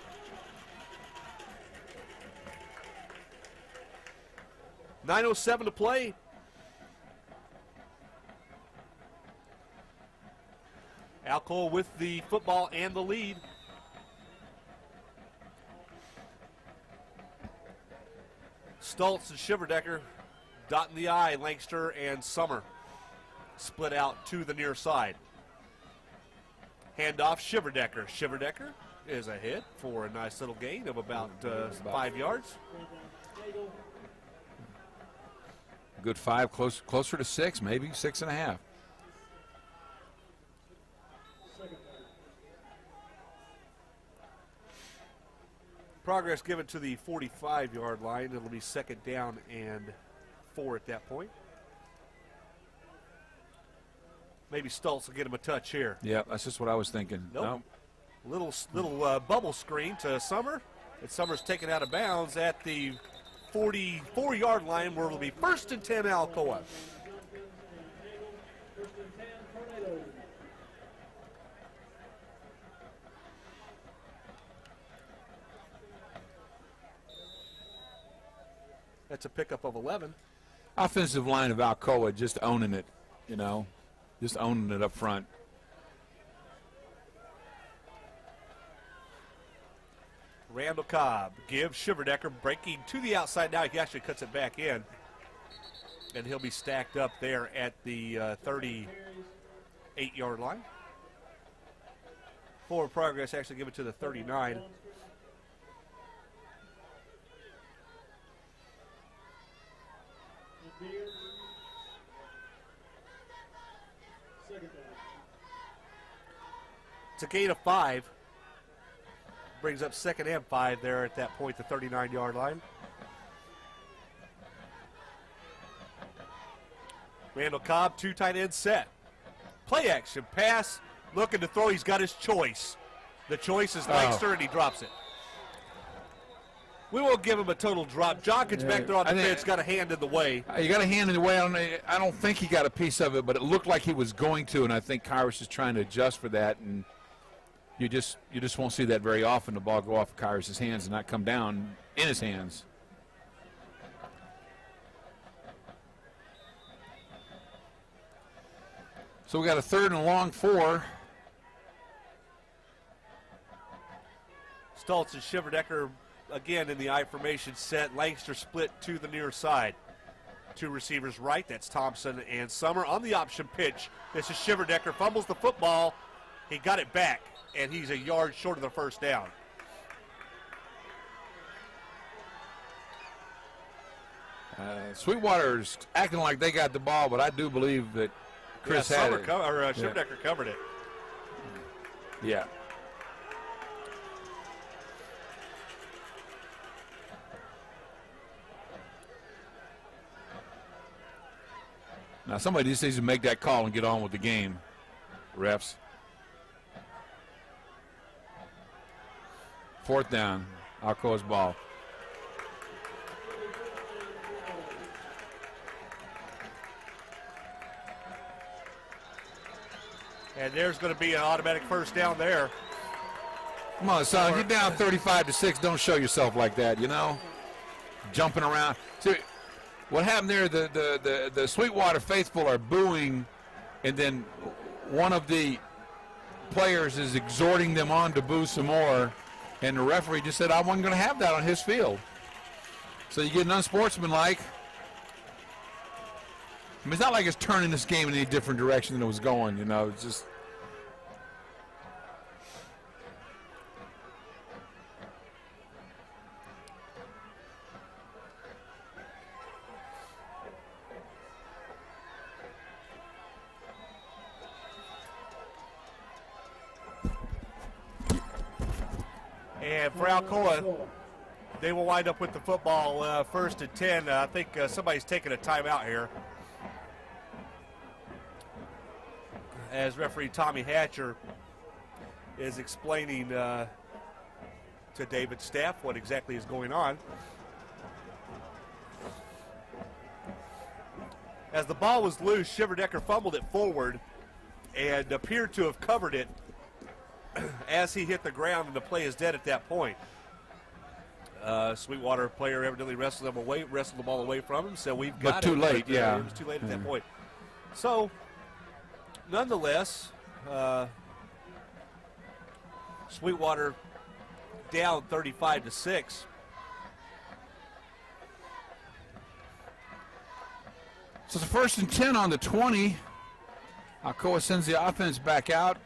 .9:07 to play. Alcoa with the football and the lead. Stoltz and Shiverdecker dotting the I. Lanxter and Sommer split out to the near side. Handoff Shiverdecker. Shiverdecker is ahead for a nice little gain of about 5 yards. Good 5, closer to 6, maybe 6.5. Progress given to the 45-yard line. It'll be second down and 4 at that point. Maybe Stoltz will get him a touch here. Yeah, that's just what I was thinking. Nope. Little bubble screen to Sommer. And Sommer's taken out of bounds at the 44-yard line where it'll be 1st and 10 Alcoa. That's a pickup of 11. Offensive line of Alcoa just owning it, just owning it up front. Randall Cobb gives Shiverdecker breaking to the outside. Now he actually cuts it back in. And he'll be stacked up there at the 38-yard line. Forward progress actually give it to the 39. It's a gain of 5. Brings up 2nd and 5 there at that point, the 39-yard line. Randall Cobb, 2 tight end set. Play action pass, looking to throw. He's got his choice. The choice is Lanxter, and he drops it. We won't give him a total drop. Jockins back there on the fence got a hand in the way. You got a hand in the way. I don't think he got a piece of it, but it looked like he was going to, and I think Kyrus is trying to adjust for that. And you just won't see that very often. The ball go off of Kyrus' hands and not come down in his hands. So we got a 3rd and long 4. Stoltz and Shiverdecker again in the I formation set. Lanxter split to the near side. 2 receivers right. That's Thompson and Sommer. On the option pitch, this is Shiverdecker. Fumbles the football. He got it back, and he's a yard short of the 1st down. Sweetwater's acting like they got the ball, but I do believe that Chris had it. Shiverdecker covered it. Yeah. Now somebody just needs to make that call and get on with the game, refs. 4th down, Alcoa's ball. And there's going to be an automatic first down there. Come on, son, you're down 35-6. Don't show yourself like that, you know. Jumping around. See, what happened there, the Sweetwater faithful are booing, and then one of the players is exhorting them on to boo some more, and the referee just said, I wasn't going to have that on his field. So you get an unsportsmanlike. I mean, it's not like it's turning this game in any different direction than it was going, you know. It's just. And for Alcoa, they will wind up with the football 1st and 10. I think somebody's taking a timeout here. As referee Tommy Hatcher is explaining to David's staff what exactly is going on. As the ball was loose, Shiverdecker fumbled it forward and appeared to have covered it as he hit the ground, and the play is dead at that point. Sweetwater player evidently wrestled the ball away from him, so we've got it. But too late, yeah. It was too late at that point. So, nonetheless, Sweetwater down 35-6. So it's a 1st and 10 on the 20. Alcoa sends the offense back out.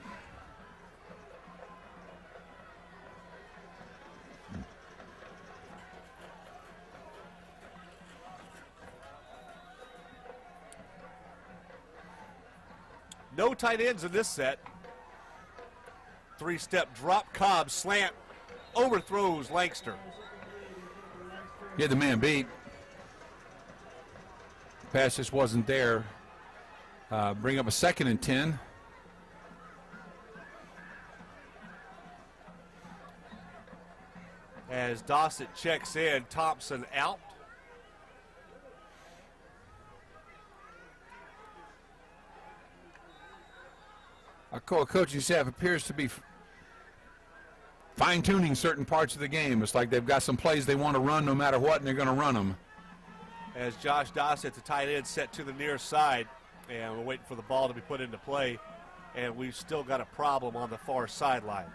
No tight ends in this set. 3-step drop, Cobb slant, overthrows Lanxter. He had the man beat. Pass just wasn't there. Bring up a 2nd and 10. As Dossett checks in, Thompson out. Alcoa coaching staff appears to be fine-tuning certain parts of the game. It's like they've got some plays they want to run no matter what, and they're going to run them. As Josh Dossett, the tight end, set to the near side, and we're waiting for the ball to be put into play, and we've still got a problem on the far sideline.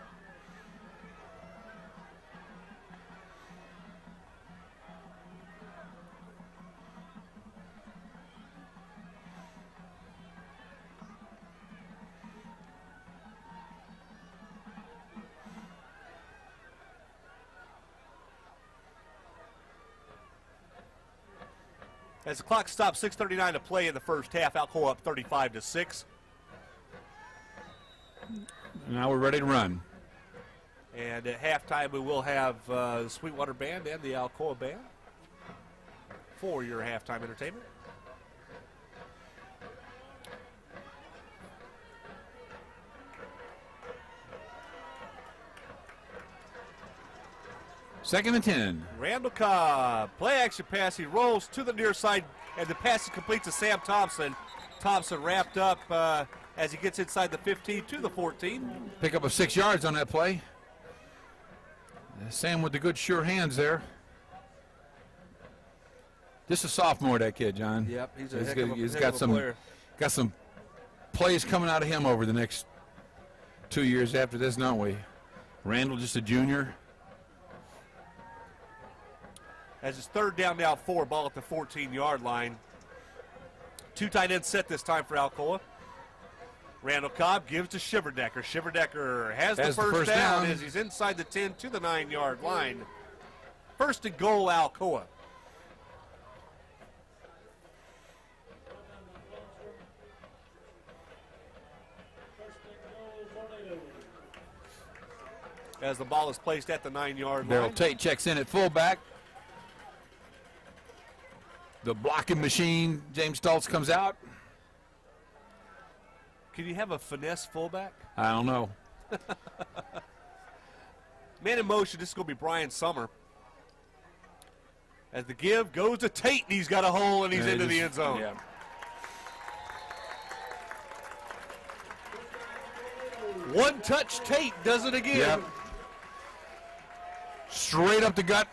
As the clock stops, 6:39 to play in the first half. Alcoa up 35-6. Now we're ready to run. And at halftime, we will have the Sweetwater Band and the Alcoa Band for your halftime entertainment. Second and 10. Randall Cobb, play action pass. He rolls to the near side, and the pass is complete to Sam Thompson. Thompson wrapped up as he gets inside the 15 to the 14. Pick up of 6 yards on that play. Sam with the good sure hands there. Just a sophomore, that kid, John. Yep, he's got some player. Got some plays coming out of him over the next 2 years after this, don't we? Randall just a junior. As it's 3rd down now, 4, ball at the 14-yard line. 2 tight ends set this time for Alcoa. Randall Cobb gives to Shiverdecker. Shiverdecker has the first down as he's inside the 10 to the 9-yard line. 1st and goal, Alcoa. As the ball is placed at the 9-yard line. Daryl Tate checks in at fullback. The blocking machine, James Stoltz, comes out. Can you have a finesse fullback? I don't know. Man in motion, this is going to be Brian Sommer. As the give goes to Tate, and he's got a hole, and he's into the end zone. Yeah. One touch, Tate does it again. Yep. Straight up the gut.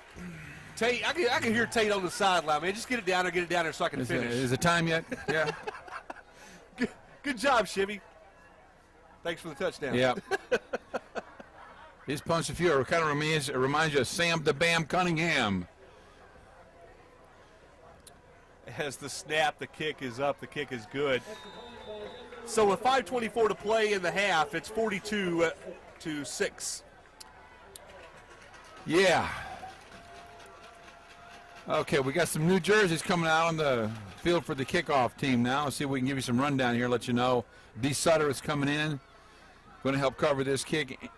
Tate, I can hear Tate on the sideline, man. Just get it down there so I can finish. Is it time yet? Yeah. Good job, Shivy. Thanks for the touchdown. Yeah. He's punched a few. It kind of reminds you of Sam the Bam Cunningham. As the snap, the kick is up. The kick is good. So with 5:24 to play in the half, it's 42-6. Yeah. Okay, we got some new jerseys coming out on the field for the kickoff team now. Let's see if we can give you some rundown here, let you know. D. Sutter is coming in. Going to help cover this kick.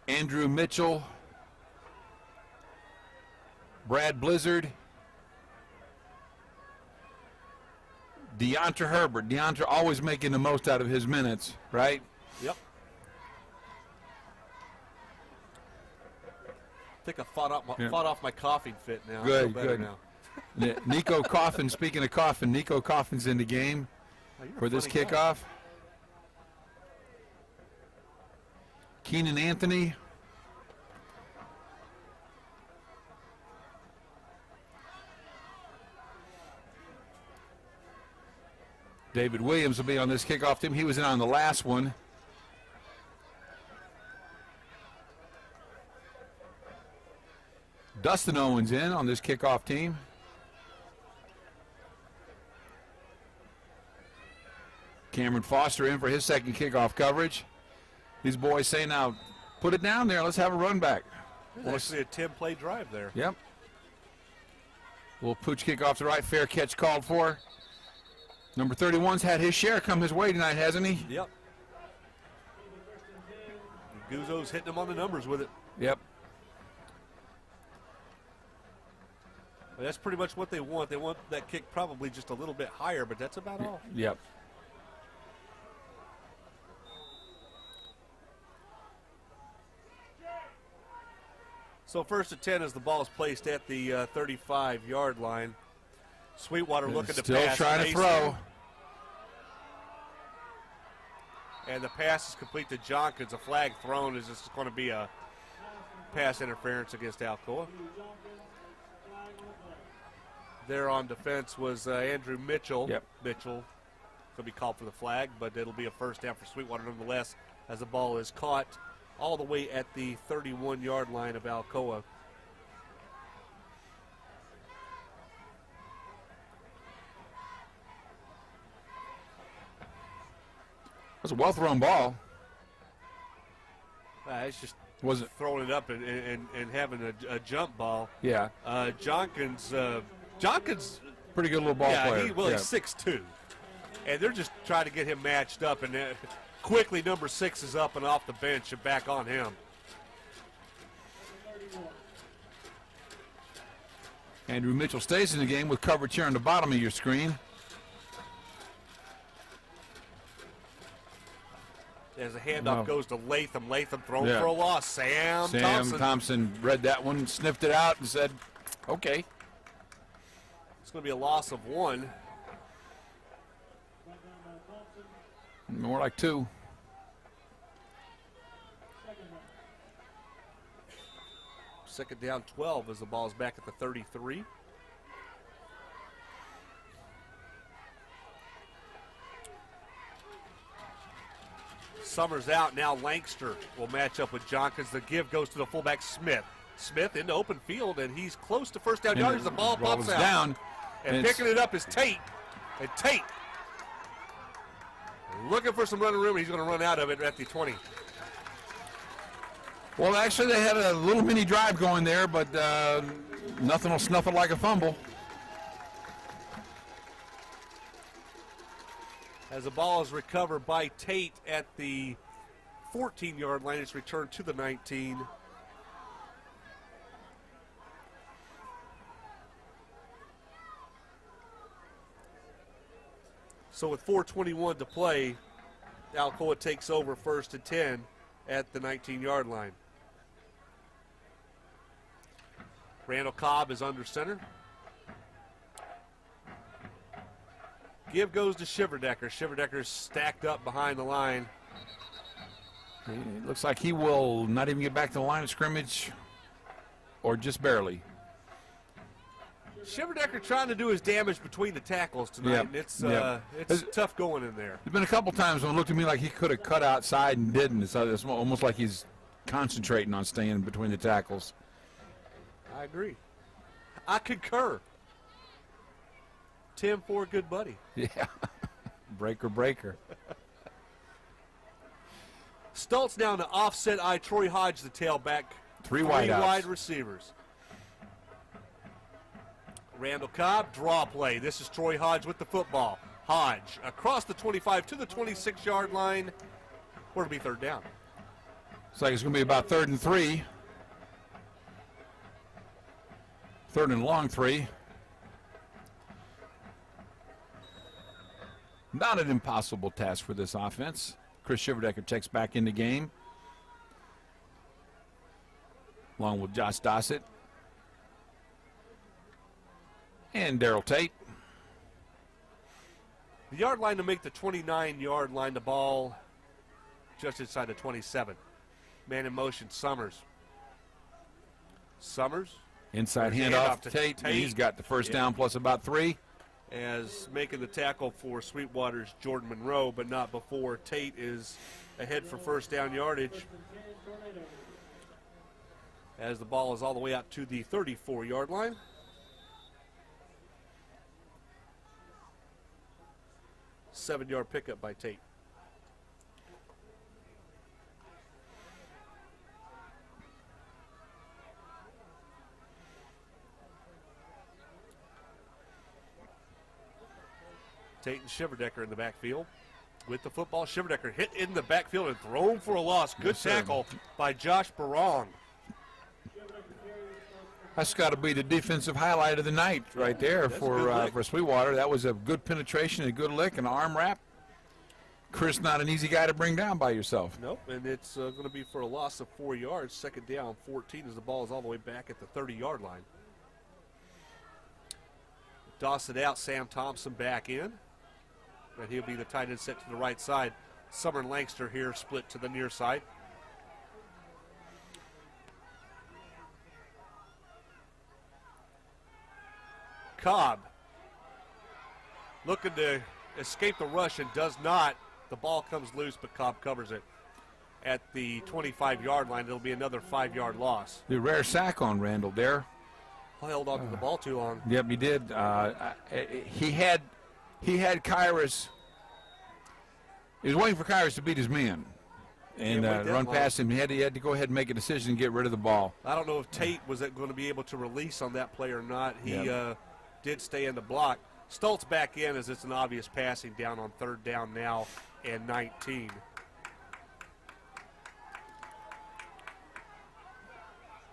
Andrew Mitchell. Brad Blizzard. Deontre Herbert. Deontre always making the most out of his minutes, right? Yep. I think I fought off my coughing fit now. Good, I feel better good. now. Nico Coffin, speaking of Coffin, Nico Coffin's in the game for this kickoff. Keenan Anthony. David Williams will be on this kickoff team. He was in on the last one. Dustin Owens in on this kickoff team. Cameron Foster in for his second kickoff coverage. These boys say, now, put it down there. Let's have a run back. There's actually a 10-play drive there. Yep. Little pooch kick off the right. Fair catch called for. Number 31's had his share come his way tonight, hasn't he? Yep. Guzzo's hitting him on the numbers with it. Yep. Well, that's pretty much what they want. They want that kick probably just a little bit higher, but that's about all. Yep. So first and 10 as the ball is placed at the 35-yard line. Sweetwater looking to pass. Still trying to throw. And the pass is complete to Jonkins. A flag thrown as this is going to be a pass interference against Alcoa. There on defense was Andrew Mitchell. Yep. Mitchell could be called for the flag, but it'll be a first down for Sweetwater nonetheless as the ball is caught all the way at the 31-yard line of Alcoa. That's a well-thrown ball. It's just Was it? throwing it up and having a jump ball. Yeah. Jonkins, Pretty good little ball player. he's 6'2", and they're just trying to get him matched up. And quickly, number 6 is up and off the bench and back on him. Andrew Mitchell stays in the game with coverage here on the bottom of your screen. As the handoff goes to Latham. Latham thrown for a loss. Sam Thompson read that one, sniffed it out, and said, okay. It's going to be a loss of 1. More like 2. Second down 12 as the ball's back at the 33. Sommer's out. Now Lanxter will match up with Jonkins. The give goes to the fullback Smith. Smith into open field, and he's close to first down yardage. The ball pops out. Down. And picking it up is Tate. And Tate looking for some running room. He's going to run out of it at the 20. Well, actually, they had a little mini drive going there, but nothing will snuff it like a fumble. As the ball is recovered by Tate at the 14-yard line, it's returned to the 19. So with 4:21 to play, Alcoa takes over 1st and 10 at the 19-yard line. Randall Cobb is under center. Give goes to Shiverdecker. Shiverdecker's stacked up behind the line. It looks like he will not even get back to the line of scrimmage, or just barely. Shiverdecker trying to do his damage between the tackles tonight, and it's tough going in there. There's been a couple times when it looked to me like he could have cut outside and didn't. It's almost like he's concentrating on staying between the tackles. I agree. I concur. Tim Ford, good buddy. Yeah. breaker. Stoltz down to offset eye. Troy Hodge, the tailback. Three wide receivers. Randall Cobb, draw play. This is Troy Hodge with the football. Hodge across the 25 to the 26-yard line. Or it'll be 3rd down. Looks like it's going to be about 3rd and 3. 3rd and long 3. Not an impossible task for this offense. Chris Shiverdecker checks back in the game, along with Josh Dossett and Daryl Tate. The yard line to make the 29-yard line. The ball just inside the 27. Man in motion, Summers. Inside handoff to Tate. He's got the first down plus about 3. As making the tackle for Sweetwater's Jordan Monroe, but not before Tate is ahead for 1st down yardage. As the ball is all the way out to the 34-yard line. Seven-yard pickup by Tate. Tate and Shiverdecker in the backfield with the football. Shiverdecker hit in the backfield and thrown for a loss. Good tackle by Josh Barong. That's got to be the defensive highlight of the night right there for Sweetwater. That was a good penetration, a good lick, an arm wrap. Chris, not an easy guy to bring down by yourself. Nope, and it's going to be for a loss of 4 yards. 2nd down, 14 as the ball is all the way back at the 30-yard line. Dawson out, Sam Thompson back in. And he'll be the tight end set to the right side. Sommer and Lanxter here split to the near side. Cobb looking to escape the rush and does not. The ball comes loose, but Cobb covers it at the 25-yard line. It'll be another 5-yard loss. The rare sack on Randall there. Held on to the ball too long. Yep, he did. He had Kyrus. He was waiting for Kyrus to beat his man and run past him. He had to go ahead and make a decision and get rid of the ball. I don't know if Tate was going to be able to release on that play or not. He did stay in the block. Stoltz back in as it's an obvious passing down on 3rd down now and 19.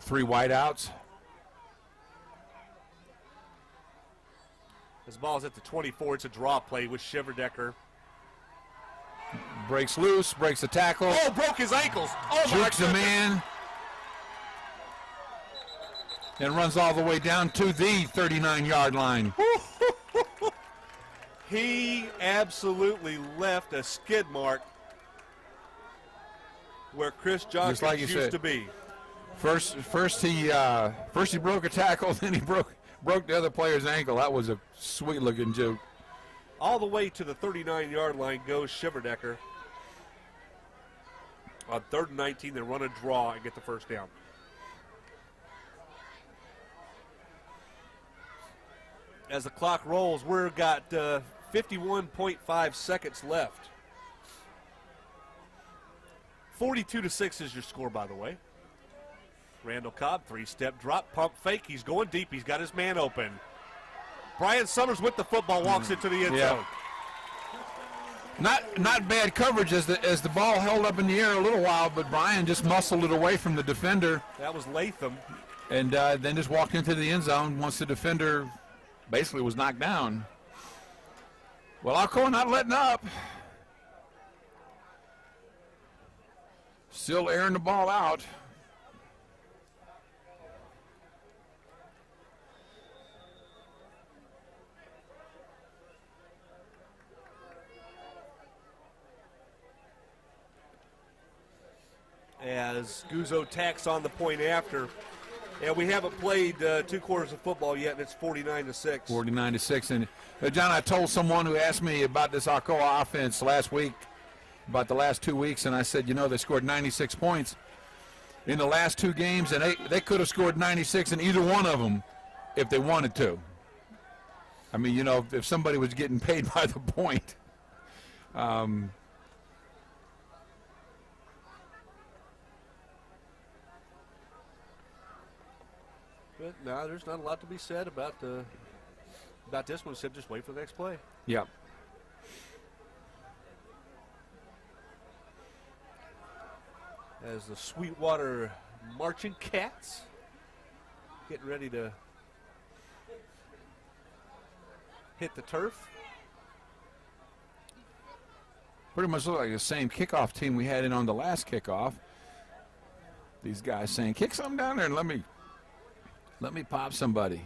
Three wideouts. This ball is at the 24. It's a draw play with Shiverdecker. Breaks loose, breaks the tackle. Oh, broke his ankles. Oh, my Jukes the man. And runs all the way down to the 39-yard line. He absolutely left a skid mark where Chris Johnson used to be. First he broke a tackle, then he broke the other player's ankle. That was a sweet-looking juke. All the way to the 39-yard line goes Shiverdecker. On 3rd and 19, they run a draw and get the first down. As the clock rolls, we've got 51.5 seconds left. 42-6 is your score, by the way. Randall Cobb, 3-step drop, pump fake. He's going deep. He's got his man open. Brian Summers with the football walks into the end zone. Not bad coverage as the ball held up in the air a little while, but Brian just muscled it away from the defender. That was Latham. And then just walked into the end zone once the defender basically was knocked down. Well, Alcoa not letting up. Still airing the ball out. As Guzzo tacks on the point after. And we haven't played 2 quarters of football yet, and it's 49-6. 49-6. And John, I told someone who asked me about this Alcoa offense last week, about the last 2 weeks, and I said, you know, they scored 96 points in the last 2 games, and they could have scored 96 in either one of them if they wanted to. I mean, you know, if somebody was getting paid by the point. But no, there's not a lot to be said about this one, except just wait for the next play. Yeah. As the Sweetwater Marching Cats getting ready to hit the turf. Pretty much look like the same kickoff team we had in on the last kickoff. These guys saying, kick something down there and let me pop somebody.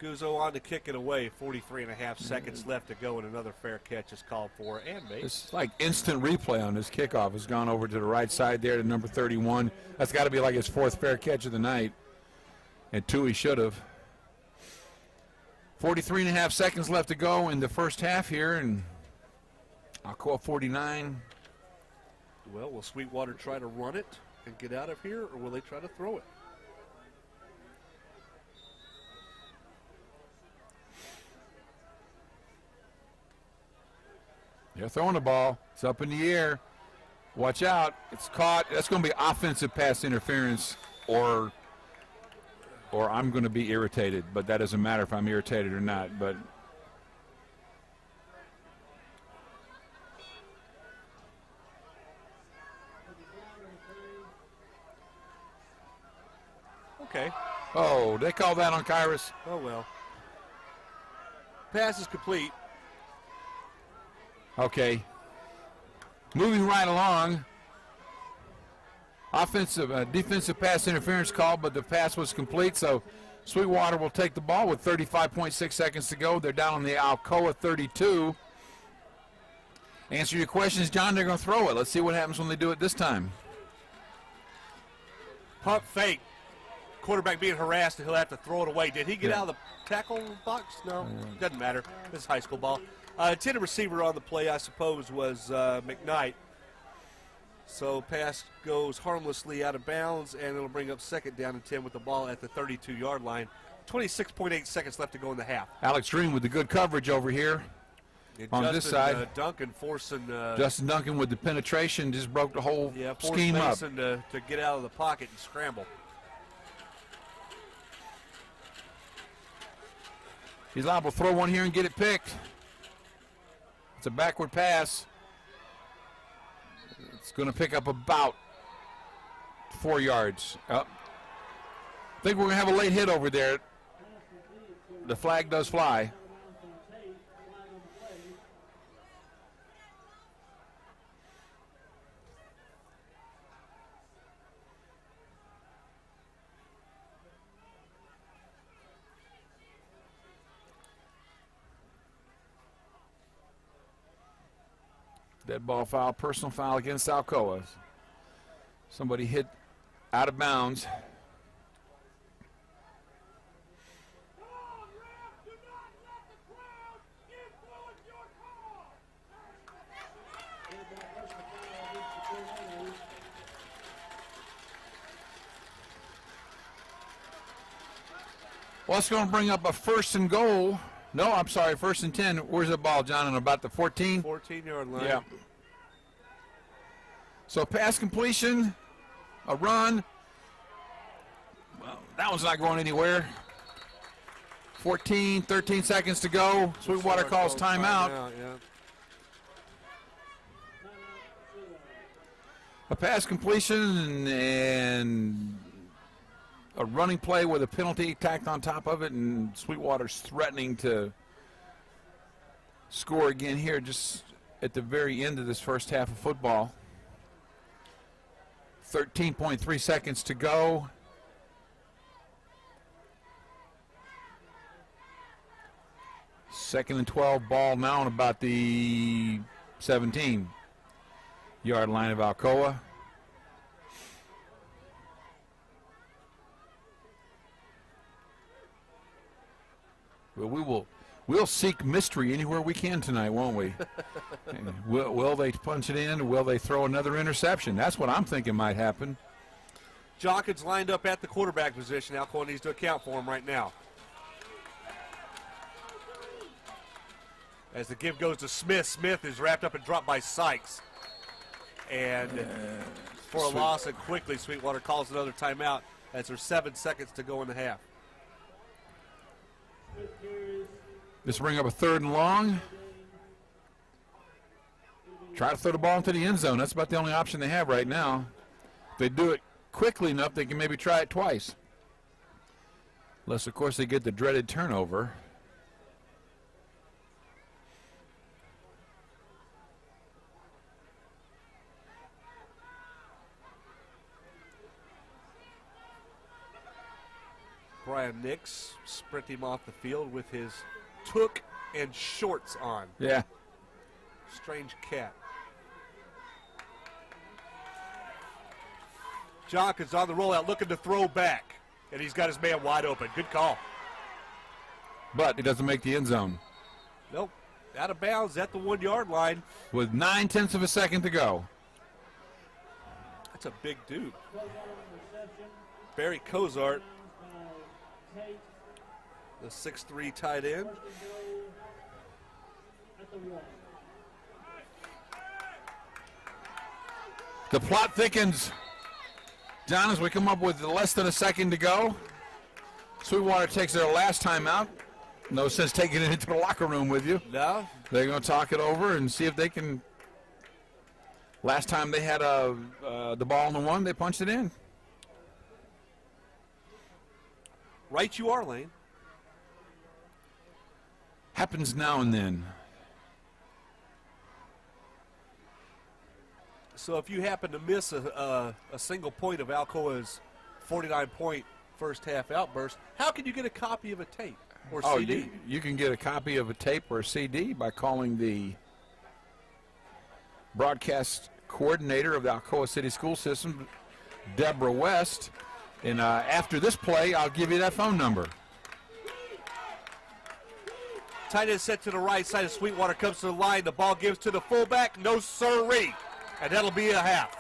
Guzzo on to kick it away. 43.5 seconds left to go, and another fair catch is called for and made. It's like instant replay on this kickoff. Has gone over to the right side there to number 31. That's got to be like his 4th fair catch of the night. And 2 he should have. 43.5 seconds left to go in the first half here, and Alcoa 49. Well, will Sweetwater try to run it and get out of here, or will they try to throw it? They're throwing the ball. It's up in the air. Watch out. It's caught. That's going to be offensive pass interference, or I'm going to be irritated. But that doesn't matter if I'm irritated or not. But okay. Oh, they call that on Kyrus? Oh, well. Pass is complete. Okay. Moving right along. Defensive pass interference call, but the pass was complete, so Sweetwater will take the ball with 35.6 seconds to go. They're down on the Alcoa 32. Answer your questions, John. They're going to throw it. Let's see what happens when they do it this time. Pump fake. Quarterback being harassed, and he'll have to throw it away. Did he get out of the tackle box? No, doesn't matter. This is high school ball. Intended receiver on the play, I suppose, was McKnight. So pass goes harmlessly out of bounds, and it'll bring up 2nd down and 10 with the ball at the 32-yard line. 26.8 seconds left to go in the half. Alex Dream with the good coverage over here on this side. Duncan forcing Justin Duncan with the penetration just broke the whole scheme up. Mason to get out of the pocket and scramble. He's liable to throw one here and get it picked. It's a backward pass. It's going to pick up about 4 yards. I think we're going to have a late hit over there. The flag does fly. Dead ball foul, personal foul against Alcoa. Somebody hit out of bounds. Well, it's going to bring up a 1st and goal. No, I'm sorry, 1st and 10. Where's the ball, John? On about the 14? 14-yard line. Yeah. So pass completion, a run. Well, that one's not going anywhere. 13 seconds to go. Sweetwater calls timeout. Yeah. A pass completion and a running play with a penalty tacked on top of it, and Sweetwater's threatening to score again here just at the very end of this first half of football. 13.3 seconds to go. Second and 12, ball now on about the 17-yard line of Alcoa. Well, we'll seek mystery anywhere we can tonight, won't we? Will they punch it in, or will they throw another interception? That's what I'm thinking might happen. Jockins lined up at the quarterback position. Alcoa needs to account for him right now. As the give goes to Smith. Smith is wrapped up and dropped by Sykes. And for a loss, and quickly Sweetwater calls another timeout as there's 7 seconds to go in the half. This will bring up a 3rd and long. Try to throw the ball into the end zone. That's about the only option they have right now. If they do it quickly enough, they can maybe try it twice. Unless, of course, they get the dreaded turnover. Brian Nix sprint him off the field with his toque and shorts on. Yeah. Strange cat. Jockins on the rollout looking to throw back. And he's got his man wide open. Good call. But he doesn't make the end zone. Nope. Out of bounds at the 1 yard line. With 9/10 of a second to go. That's a big dude. Barry Cozart, the 6'3" tight end. The plot thickens. John, as we come up with less than a second to go, Sweetwater takes their last time out. No sense taking it into the locker room with you. No. They're going to talk it over and see if they can. Last time they had the ball on the 1, they punched it in. Right you are, Lane. Happens now and then. So if you happen to miss a single point of Alcoa's 49-point first half outburst, how can you get a copy of a tape or CD? You can get a copy of a tape or a CD by calling the broadcast coordinator of the Alcoa City School System, Deborah West. And after this play, I'll give you that phone number. Tight end set to the right side of Sweetwater, comes to the line. The ball gives to the fullback. No sirree. And that'll be a half.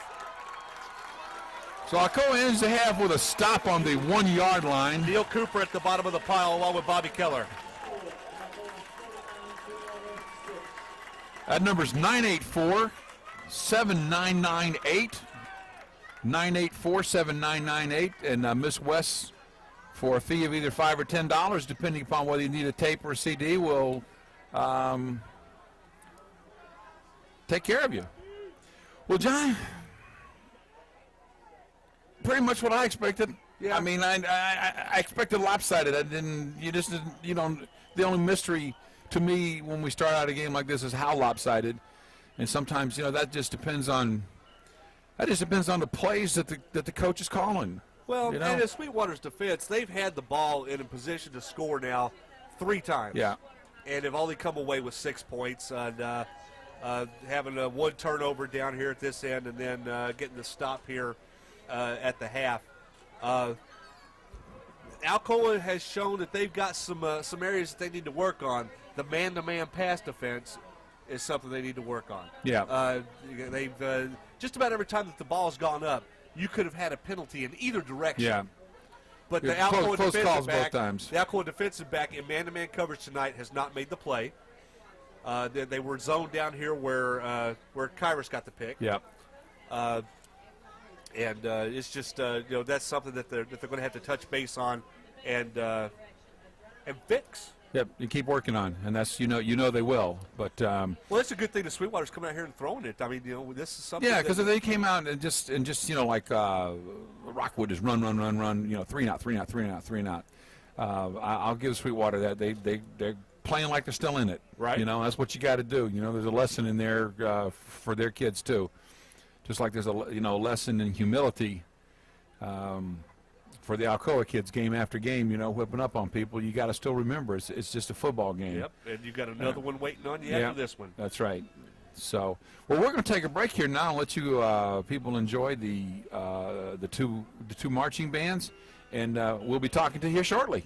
So Alcoa ends the half with a stop on the 1 yard line. Neil Cooper at the bottom of the pile along with Bobby Keller. That number's 984-7998. 984-7998. And Miss West, for a fee of either $5 or $10, depending upon whether you need a tape or a CD, will take care of you. Well, John, pretty much what I expected. Yeah. I mean, I expected lopsided. The only mystery to me when we start out a game like this is how lopsided. And sometimes, that just depends on the plays that the coach is calling. Well, and in Sweetwater's defense, they've had the ball in a position to score now 3 times. Yeah. And have only come away with 6 points. And having one turnover down here at this end and then getting the stop here at the half. Alcoa has shown that they've got some areas that they need to work on. The man-to-man pass defense is something they need to work on. Yeah. They've just about every time that the ball's gone up, you could have had a penalty in either direction. Yeah. But the Alcoa close defensive calls back, both times. the Alcoa defensive back in man-to-man coverage tonight has not made the play. They were zoned down here where Kyrus got the pick. Yep. And it's just that's something that they're going to have to touch base on and fix. Yep, you keep working on, and that's they will. But well, it's a good thing that Sweetwater's coming out here and throwing it. I mean, this is something. Yeah, because they came out and just like Rockwood is run, 3 and out. I'll give Sweetwater that they're playing like they're still in it. Right. You know, that's what you got to do. You know, there's a lesson in there for their kids too. Just like there's a lesson in humility for the Alcoa kids game after game, whipping up on people. You got to still remember it's just a football game. Yep, and you got another one waiting on you after this one. That's right. So, well, we're going to take a break here now and let you people enjoy the two marching bands, and we'll be talking to you shortly.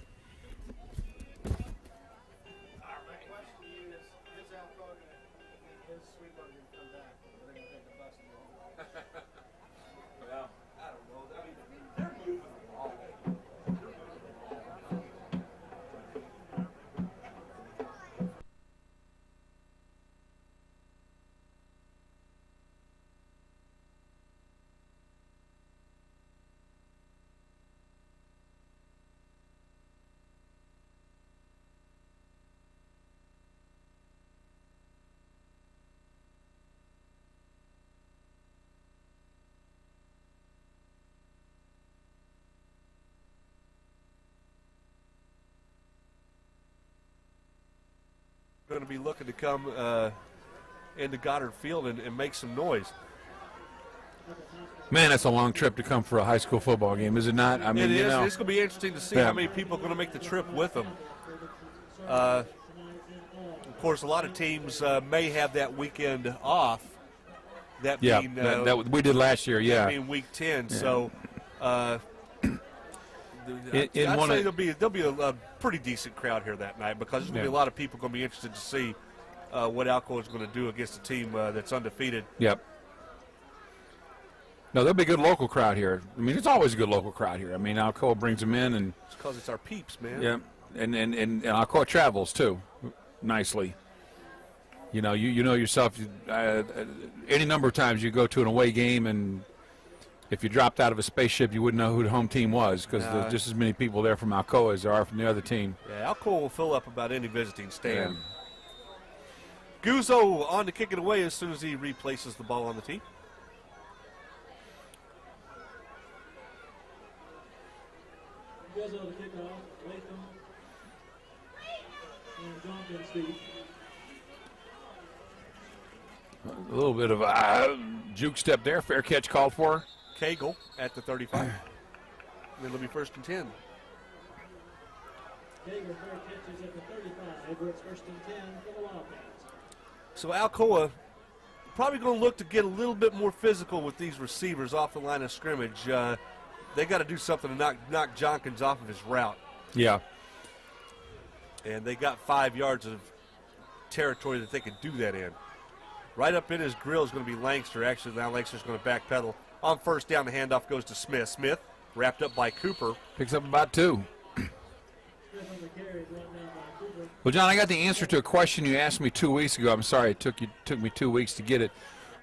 Going to be looking to come into Goddard Field and make some noise. Man, that's a long trip to come for a high school football game, is it not? I mean, it is. It's going to be interesting to see how many people are going to make the trip with them. Of course, a lot of teams may have that weekend off. That being that we did last year. Yeah, that being week 10. Yeah. So. I'd say there'll be a pretty decent crowd here that night because there's going to be a lot of people going to be interested to see what Alcoa is going to do against a team that's undefeated. Yep. No, there'll be a good local crowd here. I mean, it's always a good local crowd here. I mean, Alcoa brings them in, and it's because it's our peeps, man. Yeah, and Alcoa travels too, nicely. You know yourself. Any number of times you go to an away game and. If you dropped out of a spaceship, you wouldn't know who the home team was because there's just as many people there from Alcoa as there are from the other team. Yeah, Alcoa will fill up about any visiting stand. Yeah. Guzzo on to kick it away as soon as he replaces the ball on the tee. Guzzo to kick off. Latham and Johnson, Steve. A little bit of a juke step there. Fair catch called for. Cagle at the 35. And then it'll be 1st and 10. Cagle, fair catches at the 35. It's 1st and 10 for the Wildcats. So Alcoa probably going to look to get a little bit more physical with these receivers off the line of scrimmage. They got to do something to knock Jonkins off of his route. Yeah. And they got 5 yards of territory that they could do that in. Right up in his grill is going to be Lanxter. Actually, now Lanxter's going to backpedal. On 1st down, the handoff goes to Smith. Smith, wrapped up by Cooper. Picks up about 2. Well, John, I got the answer to a question you asked me 2 weeks ago. I'm sorry it took me 2 weeks to get it.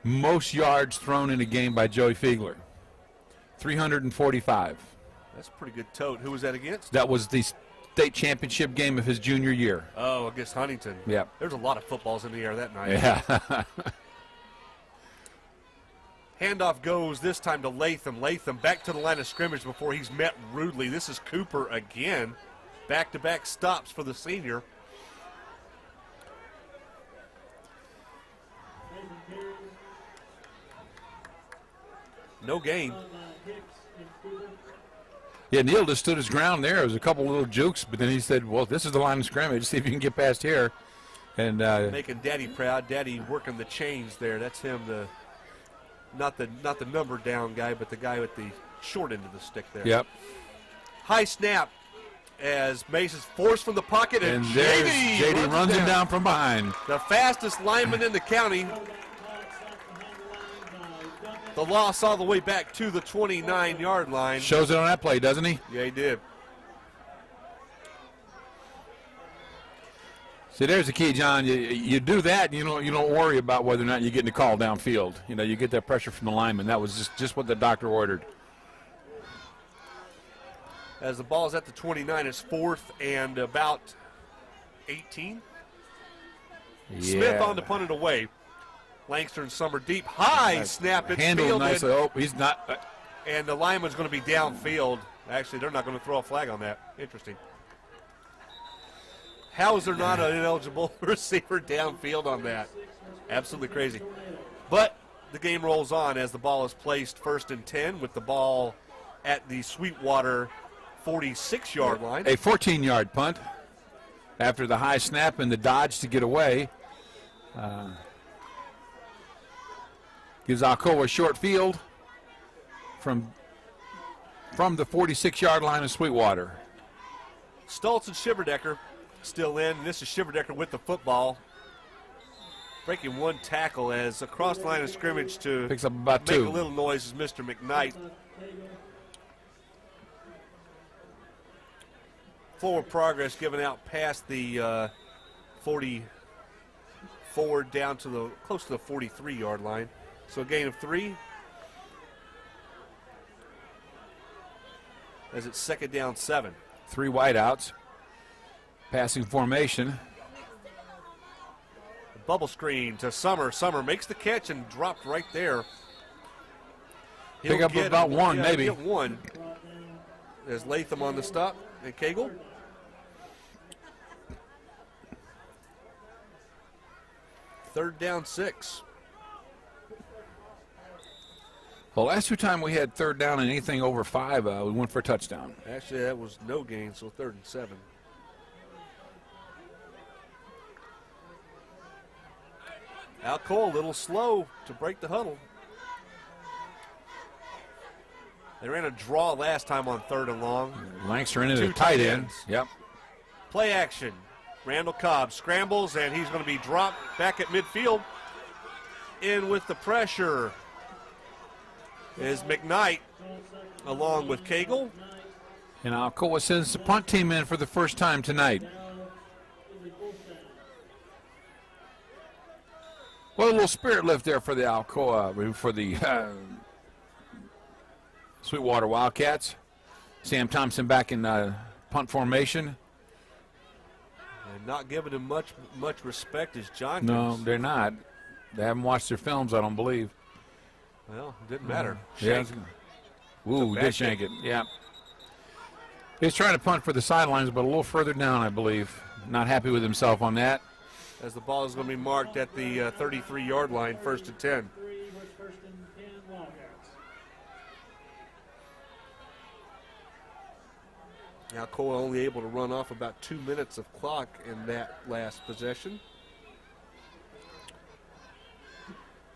Most yards thrown in a game by Joey Fiegler. 345. That's a pretty good tote. Who was that against? That was the state championship game of his junior year. Oh, against Huntington. Yeah. There's a lot of footballs in the air that night. Yeah. Handoff goes this time to Latham. Latham back to the line of scrimmage before he's met rudely. This is Cooper again. Back-to-back stops for the senior. No gain. Yeah, Neal just stood his ground there. There was a couple little jukes, but then he said, well, this is the line of scrimmage. See if you can get past here. And making Daddy proud. Daddy working the chains there. That's him, not the number down guy, but the guy with the short end of the stick there. Yep. High snap as Mace is forced from the pocket, and JD runs him down from behind. The fastest lineman in the county. The loss all the way back to the 29-yard line. Shows it on that play, doesn't he? Yeah, he did. See, there's the key, John. You do that, and you don't worry about whether or not you're getting a call downfield. You get that pressure from the lineman. That was just what the doctor ordered. As the ball is at the 29, it's 4th and about 18. Yeah. Smith on to punt it away. Lanxter and Sommer deep. High snap. It's handled fielded. nicely. Oh, he's not. And the lineman's going to be downfield. Actually, they're not going to throw a flag on that. Interesting. How is there not an ineligible receiver downfield on that? Absolutely crazy. But the game rolls on as the ball is placed 1st and 10 with the ball at the Sweetwater 46-yard line. A 14-yard punt after the high snap and the dodge to get away. Gives Alcoa a short field from the 46-yard line of Sweetwater. Stoltz and Shiverdecker still in. This is Shiverdecker with the football. Breaking one tackle as across the line of scrimmage to picks up about make 2. a little noise is Mr. McKnight. Forward progress given out past the 44 down to close to the 43-yard line. So a gain of 3. As it's 2nd down 7. 3 wideouts. Passing formation. Bubble screen to Sommer. Sommer makes the catch and dropped right there. Pick up about 1, maybe. Get 1. There's Latham on the stop and Cagle. Third down 6. Well, last 2 times we had 3rd down and anything over 5, we went for a touchdown. Actually, that was no gain, so 3rd and 7. Alcoa a little slow to break the huddle. They ran a draw last time on 3rd and long. Lanxter into the 2 tight tight end. ends. Yep. Play action. Randall Cobb scrambles, and he's going to be dropped back at midfield. In with the pressure is McKnight along with Cagle. And Alcoa sends the punt team in for the first time tonight. Well, a little spirit lift there for the Alcoa, for the Sweetwater Wildcats. Sam Thompson back in punt formation. And not giving him much respect is John. No, they're not. They haven't watched their films, I don't believe. Well, it didn't matter. Yeah. Ooh, did shank it. Yeah. He's trying to punt for the sidelines, but a little further down, I believe. Not happy with himself on that. As the ball is going to be marked at the 33-yard line, 1st and 10. Alcoa only able to run off about 2 minutes of clock in that last possession.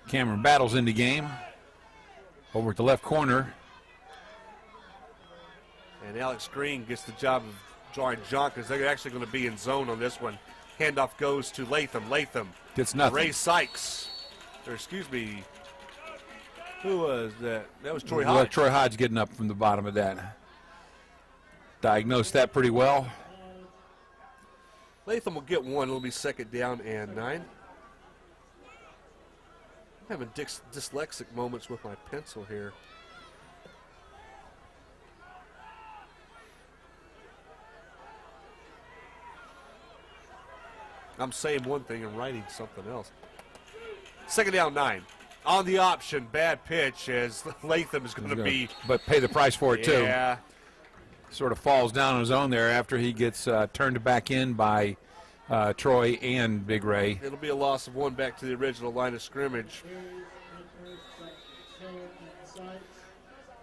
Cameron battles in the game. Over at the left corner. And Alex Green gets the job of drawing Jonkers. They're actually going to be in zone on this one. Handoff goes to Latham. Latham gets nothing. Ray Sykes. Or excuse me. Who was that? That was Troy Hodge. Troy Hodge getting up from the bottom of that. Diagnosed that pretty well. Latham will get 1. It'll be 2nd down and 9. I'm having dyslexic moments with my pencil here. I'm saying one thing and writing something else. 2nd down 9. On the option, bad pitch as Latham is going to be. But pay the price for it, too. Yeah. Sort of falls down on his own there after he gets turned back in by Troy and Big Ray. It'll be a loss of 1 back to the original line of scrimmage.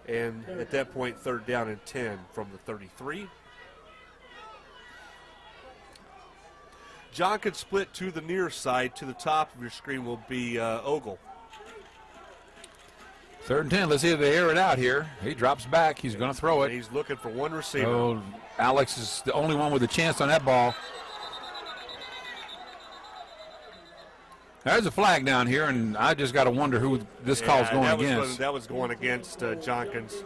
And at that point, 3rd down and 10 from the 33. John could split to the near side. To the top of your screen will be Ogle. 3rd and 10. Let's see if they air it out here. He drops back. He's going to throw it. He's looking for one receiver. Oh, Alex is the only one with a chance on that ball. There's a flag down here, and I just got to wonder who this call's going against. That was going against Jonkins.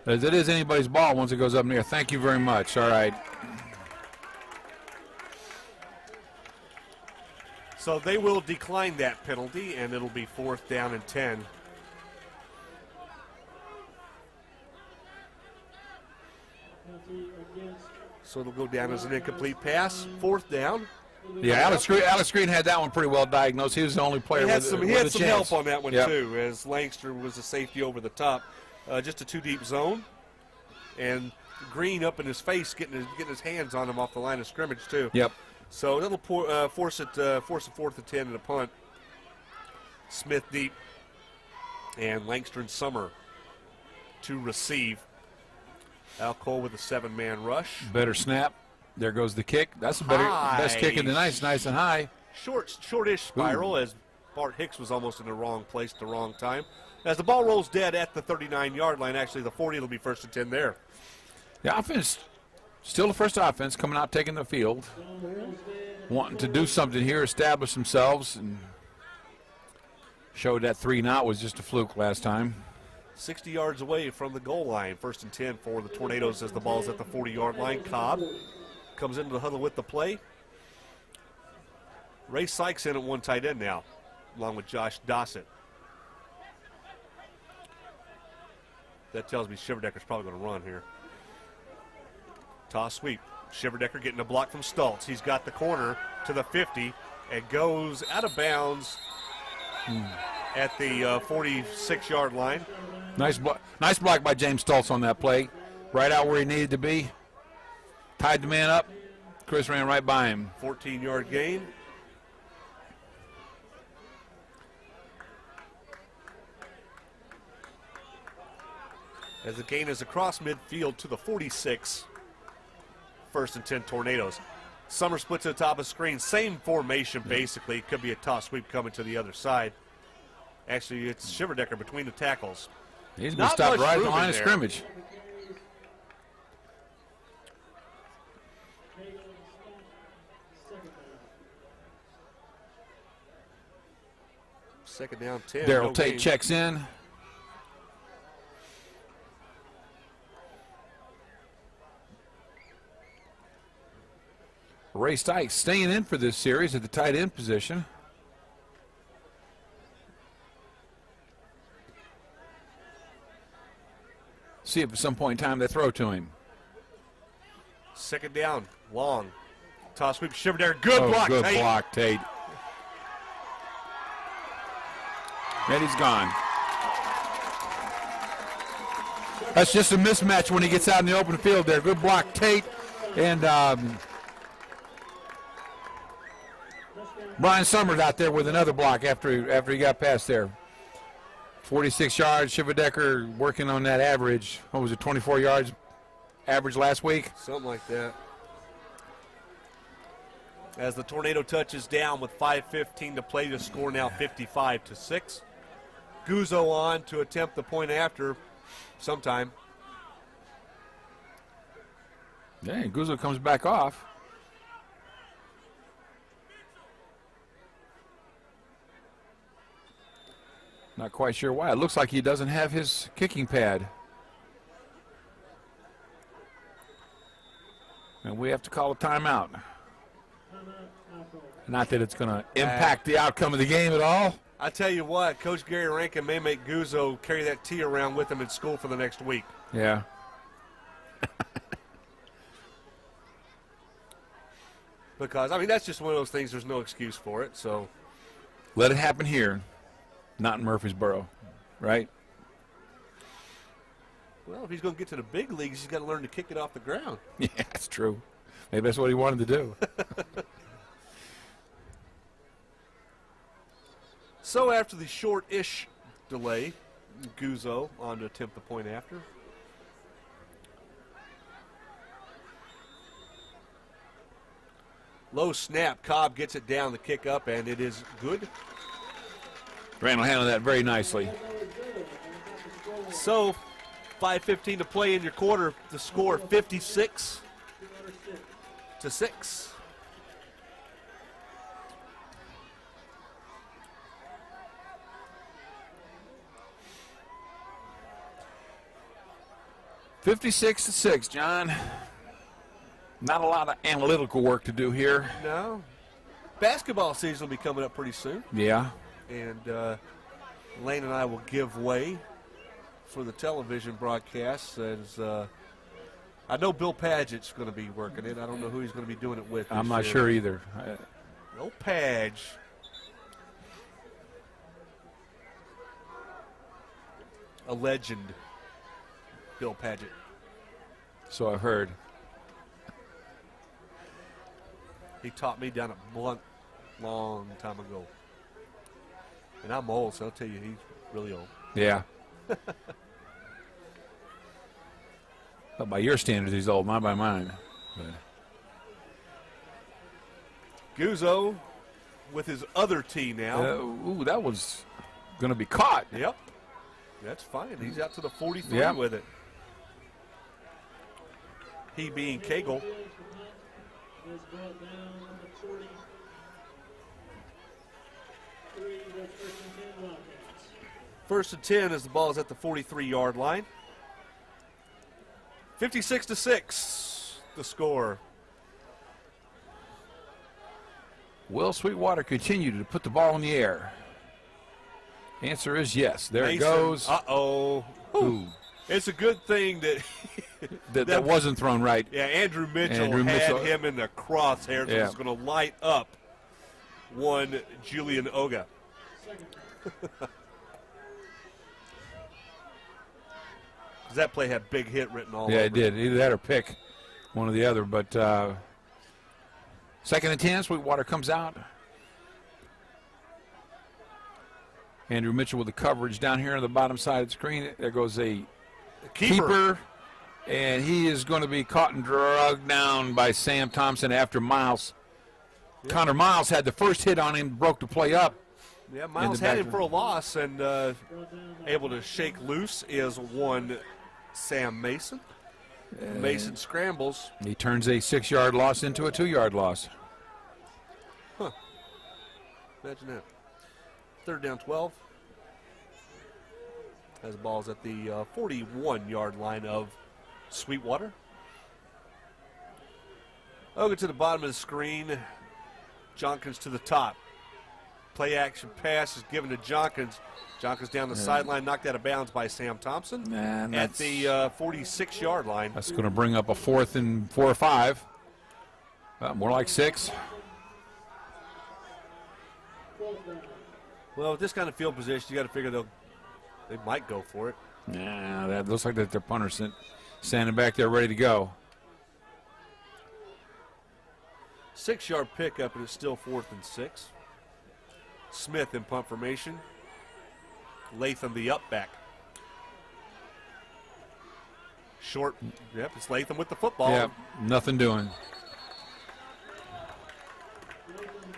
As it is anybody's ball once it goes up near. Thank you very much. All right. So they will decline that penalty, and it'll be 4th down and 10. So it'll go down as an incomplete pass. 4th down. Yeah, Alex Green had that one pretty well diagnosed. He was the only player He had with some, with he had a some chance. help on that one, Yep. too, as Lanxter was a safety over the top. Just a 2 deep zone. And green up in his face, getting his hands on him off the line of scrimmage too. Yep. So that'll force a 4th and 10 and a punt. Smith deep, and Lanxter and Sommer to receive. Alcoa with a 7-man rush. Better snap. There goes the kick. That's the best kick of the night. Nice and high. Shortish spiral as Bart Hicks was almost in the wrong place at the wrong time. As the ball rolls dead at the 39-yard line, actually the 40 will be 1st and 10 there. The offense, still the first offense coming out, taking the field, wanting to do something here, establish themselves, and showed that 3-and-out was just a fluke last time. 60 yards away from the goal line. 1st and 10 for the Tornadoes as the ball's at the 40-yard line. Cobb comes into the huddle with the play. Ray Sykes in at one tight end now, along with Josh Dossett. That tells me Shiverdecker's probably going to run here. Toss sweep. Shiverdecker getting a block from Stultz. He's got the corner to the 50 and goes out of bounds at the 46-yard line. Nice block by James Stultz on that play. Right out where he needed to be. Tied the man up. Chris ran right by him. 14-yard gain. As the gain is across midfield to the 46. 1st and 10 Tornadoes. Sommer splits to the top of the screen. Same formation, basically. Could be a toss sweep coming to the other side. Actually, it's Shiverdecker between the tackles. He's going to stop right at the line of scrimmage. Second down 10. Darryl Tate checks in. Ray Sykes staying in for this series at the tight end position. See if at some point in time they throw to him. Second down, long. Toss sweep, Shiverdecker. Good block, good Tate. block, Tate. And he's gone. That's just a mismatch when he gets out in the open field there. Good block, Tate. And Brian Summers out there with another block after he got past there. 46 yards. Shiverdecker working on that average. What was it, 24 yards average last week? Something like that. As the Tornado touches down with 5:15 to play, the score now 55-6. Guzzo on to attempt the point after sometime. Dang, Guzzo comes back off. Not quite sure why. It looks like he doesn't have his kicking pad. And we have to call a timeout. Not that it's going to impact the outcome of the game at all. I tell you what, Coach Gary Rankin may make Guzzo carry that tee around with him in school for the next week. Yeah. Because, I mean, that's just one of those things, there's no excuse for it, so. Let it happen here, not in Murfreesboro, right? Well, if he's going to get to the big leagues, he's got to learn to kick it off the ground. Yeah, that's true. Maybe that's what he wanted to do. So after the short-ish delay, Guzzo on to attempt the point after. Low snap, Cobb gets it down, the kick up, and it is good. Randall handled that very nicely. So 5:15 to play in your quarter, the score 56-6. $56-6, John. Not a lot of analytical work to do here. No. Basketball season will be coming up pretty soon. Yeah. And Lane and I will give way for the television broadcast. As I know Bill Padgett's going to be working it. I don't know who he's going to be doing it with. I'm not sure either. No Padge. A legend, Bill Padgett. So I've heard. He taught me down at Blunt long time ago. And I'm old, so I'll tell you, he's really old. Yeah. Well, by your standards, he's old, not by mine. But. Guzzo with his other tee now. Ooh, that was going to be caught. Yep. That's fine. He's out to the 43 Yep. with it. He being Cagle. Is brought down on the 43. That's first and 10 Wildcats. First and 10 as the ball is at the 43-yard line. 56-6, the score. Will Sweetwater continue to put the ball in the air? Answer is yes. There it Mason, goes. Uh-oh. Ooh. It's a good thing that That wasn't thrown right. yeah, Andrew Mitchell Andrew had Mitchell. him in the crosshairs. Yeah. It was going to light up one Julian Oga. That play had big hit written all over Yeah, it did. Either that or pick one or the other. But second and 10, Sweetwater comes out. Andrew Mitchell with the coverage down here on the bottom side of the screen. There goes a keeper. And he is going to be caught and dragged down by Sam Thompson after Miles. Yep. Connor Miles had the first hit on him, broke the play up. Yeah, Miles had him for a loss, and able to shake loose is one Sam Mason. Mason scrambles. He turns a 6-yard loss into a 2-yard loss. Huh. Imagine that. Third down 12. As the ball's at the 41-yard line of Sweetwater. Over to the bottom of the screen. Jonkins to the top. Play action pass is given to Jonkins. Jonkins down the sideline, knocked out of bounds by Sam Thompson at the 46-yard line. That's going to bring up a 4th and 4 or 5. More like 6. Well, with this kind of field position, you got to figure they might go for it. Yeah, that looks like that their punter standing back there ready to go. 6-yard pickup, and it's still 4th and 6. Smith in punt formation. Latham the up back. Short. Yep, it's Latham with the football. Yeah, nothing doing.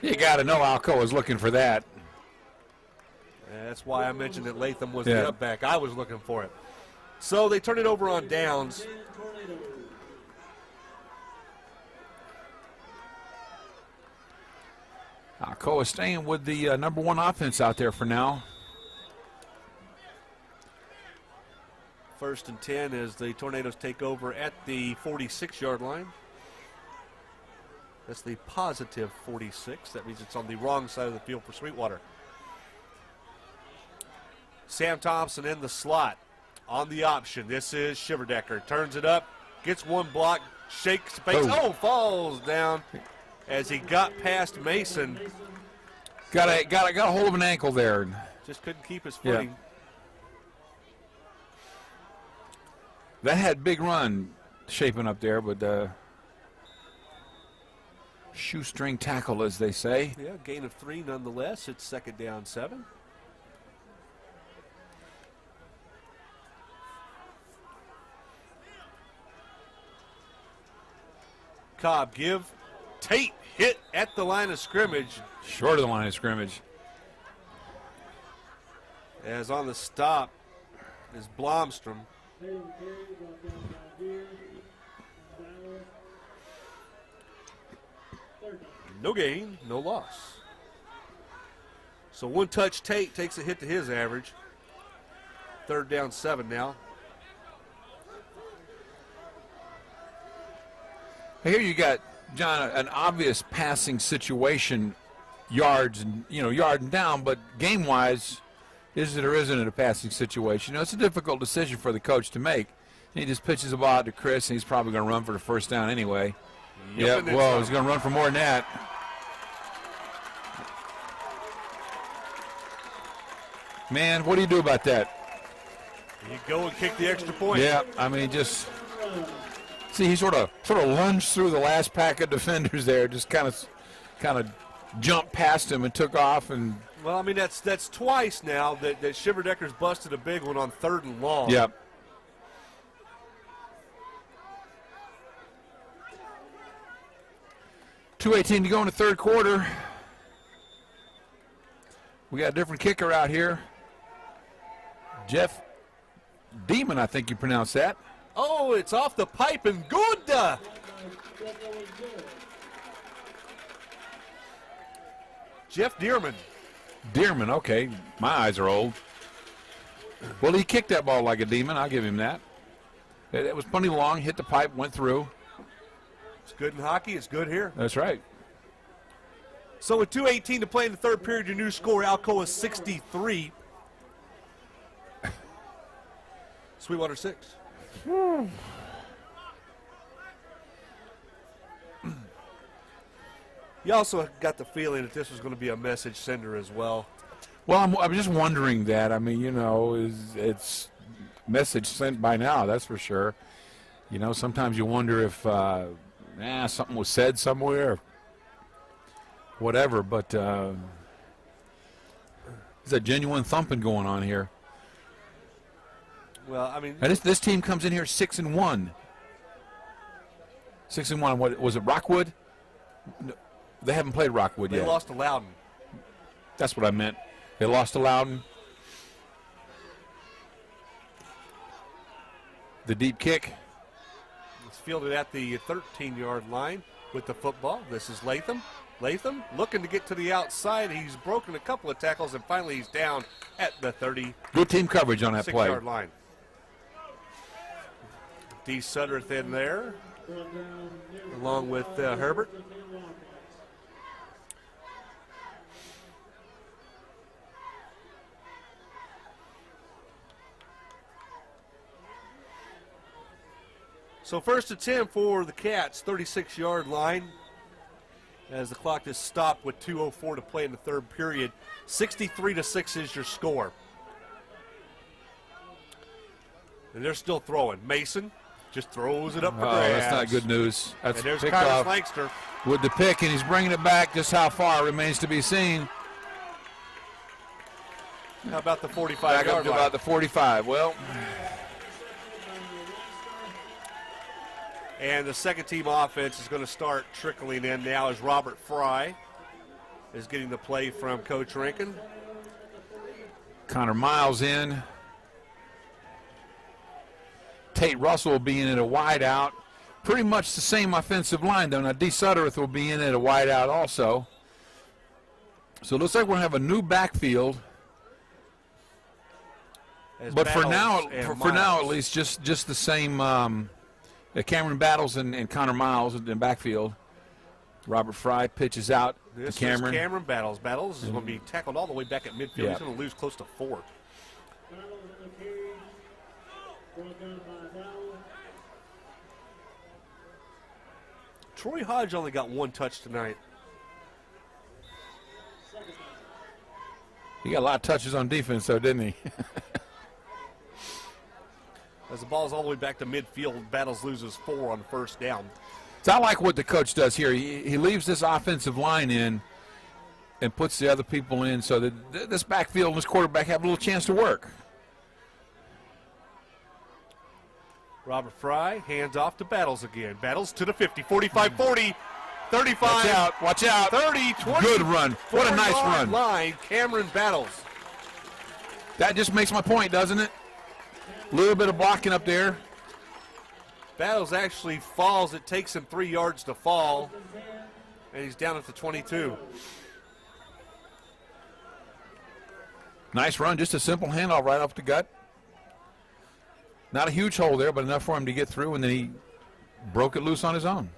You got to know Alcoa is looking for that. That's why I mentioned that Latham was the up back. I was looking for it. So they turn it over on downs. Alcoa staying with the number 1 offense out there for now. First and 10 as the Tornadoes take over at the 46-yard line. That's the positive 46. That means it's on the wrong side of the field for Sweetwater. Sam Thompson in the slot on the option. This is Shiverdecker. Turns it up, gets one block, shakes space. Oh, falls down as he got past Mason. Got a hold of an ankle there. Just couldn't keep his footing. Yeah. That had big run shaping up there, but shoestring tackle, as they say. Yeah, gain of 3 nonetheless. It's second down 7. Cobb give. Tate hit at the line of scrimmage. Short of the line of scrimmage. As on the stop is Blomstrom. No gain, no loss. So one touch Tate takes a hit to his average. Third down 7 now. Here you got, John, an obvious passing situation, yards and down, but game-wise, is it or isn't it a passing situation? It's a difficult decision for the coach to make. He just pitches the ball out to Chris, and he's probably going to run for the first down anyway. Yep, well, he's going to run for more than that. Man, what do you do about that? You go and kick the extra point. Yeah, I mean, just See, he sort of lunged through the last pack of defenders there, just kind of jumped past him and took off. And well, I mean, that's twice now that Shiverdecker's busted a big one on 3rd and long. Yep. .218 to go in the third quarter. We got a different kicker out here. Jeff Demon, I think you pronounce that. Oh, it's off the pipe and good. Jeff Dearman. Dearman, okay. My eyes are old. Well, he kicked that ball like a demon. I'll give him that. It was plenty long, hit the pipe, went through. It's good in hockey. It's good here. That's right. So with 2:18 to play in the third period, your new score, Alcoa 63. Sweetwater 6. You also got the feeling that this was going to be a message sender as well. Well, I'm just wondering that. I mean, it's message sent by now, that's for sure. Sometimes you wonder if something was said somewhere, or whatever. But there's a genuine thumping going on here. Well, I mean, and this team comes in here 6-1. 6-1. What was it? Rockwood? No, they haven't played Rockwood yet. They lost to Loudon. That's what I meant. They lost to Loudon. The deep kick. It's fielded at the 13-yard line with the football. This is Latham. Latham looking to get to the outside. He's broken a couple of tackles, and finally he's down at the 30. Good team coverage on that play. 6-yard line. D. Sutterth in there, along with Herbert. So 1st and 10 for the Cats, 36-yard line. As the clock is stopped with 2:04 to play in the third period. 63-6 is your score. And they're still throwing. Mason just throws it up for grabs. That's not good news. That's and there's picked Kyrus off Lanxter. with the pick, and he's bringing it back. Just how far remains to be seen. How about the Back 45-yard up to line? about the 45. Well, and the second team offense is going to start trickling in now as Robert Fry is getting the play from Coach Rankin. Connor Miles in. Tate Russell will be in at a wide out. Pretty much the same offensive line, though. Now, D. Sutterth will be in at a wide out also. So it looks like we're going to have a new backfield. As But for Battles now, and for now at Miles. least, just the same. Cameron Battles and Connor Miles in the backfield. Robert Fry pitches out This to Cameron. is Cameron Battles. Battles is going to be tackled all the way back at midfield. Yeah. He's going to lose close to 4. Troy Hodge only got 1 touch tonight. He got a lot of touches on defense, though, didn't he? As the ball's all the way back to midfield, Battles loses 4 on 1st down. So I like what the coach does here. He leaves this offensive line in and puts the other people in so that this backfield and this quarterback have a little chance to work. Robert Fry hands off to Battles again. Battles to the 50, 45, 40, 35. Watch out, watch out. 30, 20. Good run. What a nice 4-yard run. line, Cameron Battles. That just makes my point, doesn't it? A little bit of blocking up there. Battles actually falls. It takes him 3 yards to fall, and he's down at the 22. Nice run, just a simple handoff right off the gut. Not a huge hole there, but enough for him to get through, and then he broke it loose on his own.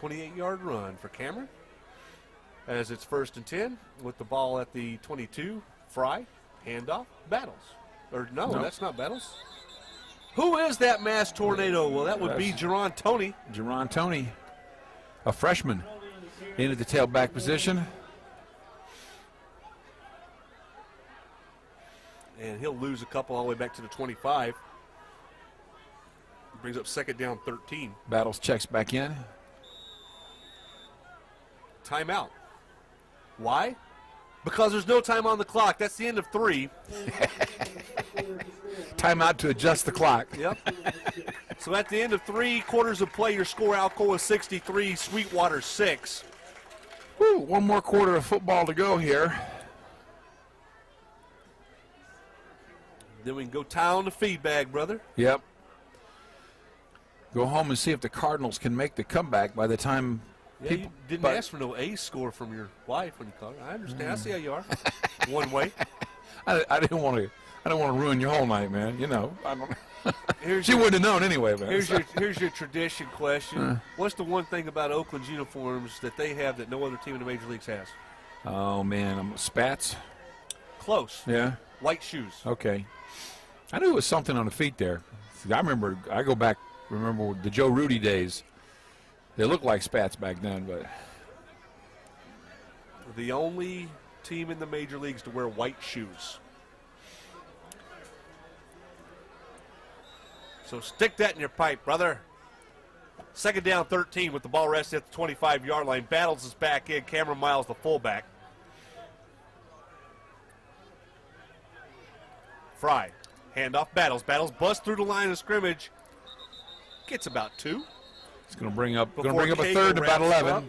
28-yard run for Cameron. As it's 1st and 10 with the ball at the 22. Fry, handoff, Battles. Or no, that's not Battles. Who is that mass tornado? Well, that would be Jerron Toney. Jerron Toney, a freshman, in at the tailback position. And he'll lose a couple all the way back to the 25. Brings up second down 13. Battles checks back in. Timeout. Why? Because there's no time on the clock. That's the end of 3. Timeout to adjust the clock. Yep. So at the end of 3 quarters of play, your score Alcoa 63, Sweetwater 6. Woo, one more quarter of football to go here. Then we can go tie on the feed bag, brother. Yep. Go home and see if the Cardinals can make the comeback by the time Yeah, you didn't ask for no A score from your wife when you called her. I understand. I see how you are. One way. I didn't want to ruin your whole night, man. You know, I don't. Here's She wouldn't have known anyway, man. Here's your tradition question. What's the one thing about Oakland's uniforms that they have that no other team in the major leagues has? Oh man, spats. Close. Yeah. White shoes. Okay. I knew it was something on the feet there. I remember. I go back. Remember the Joe Rudy days. They looked like spats back then, but The only team in the major leagues to wear white shoes. So stick that in your pipe, brother. Second down 13 with the ball rested at the 25-yard line. Battles is back in. Cameron Miles, the fullback. Fry. Handoff. Battles. Battles busts through the line of scrimmage. Gets about 2. it's going to bring up a Before third Cagle and about wraps 11. up.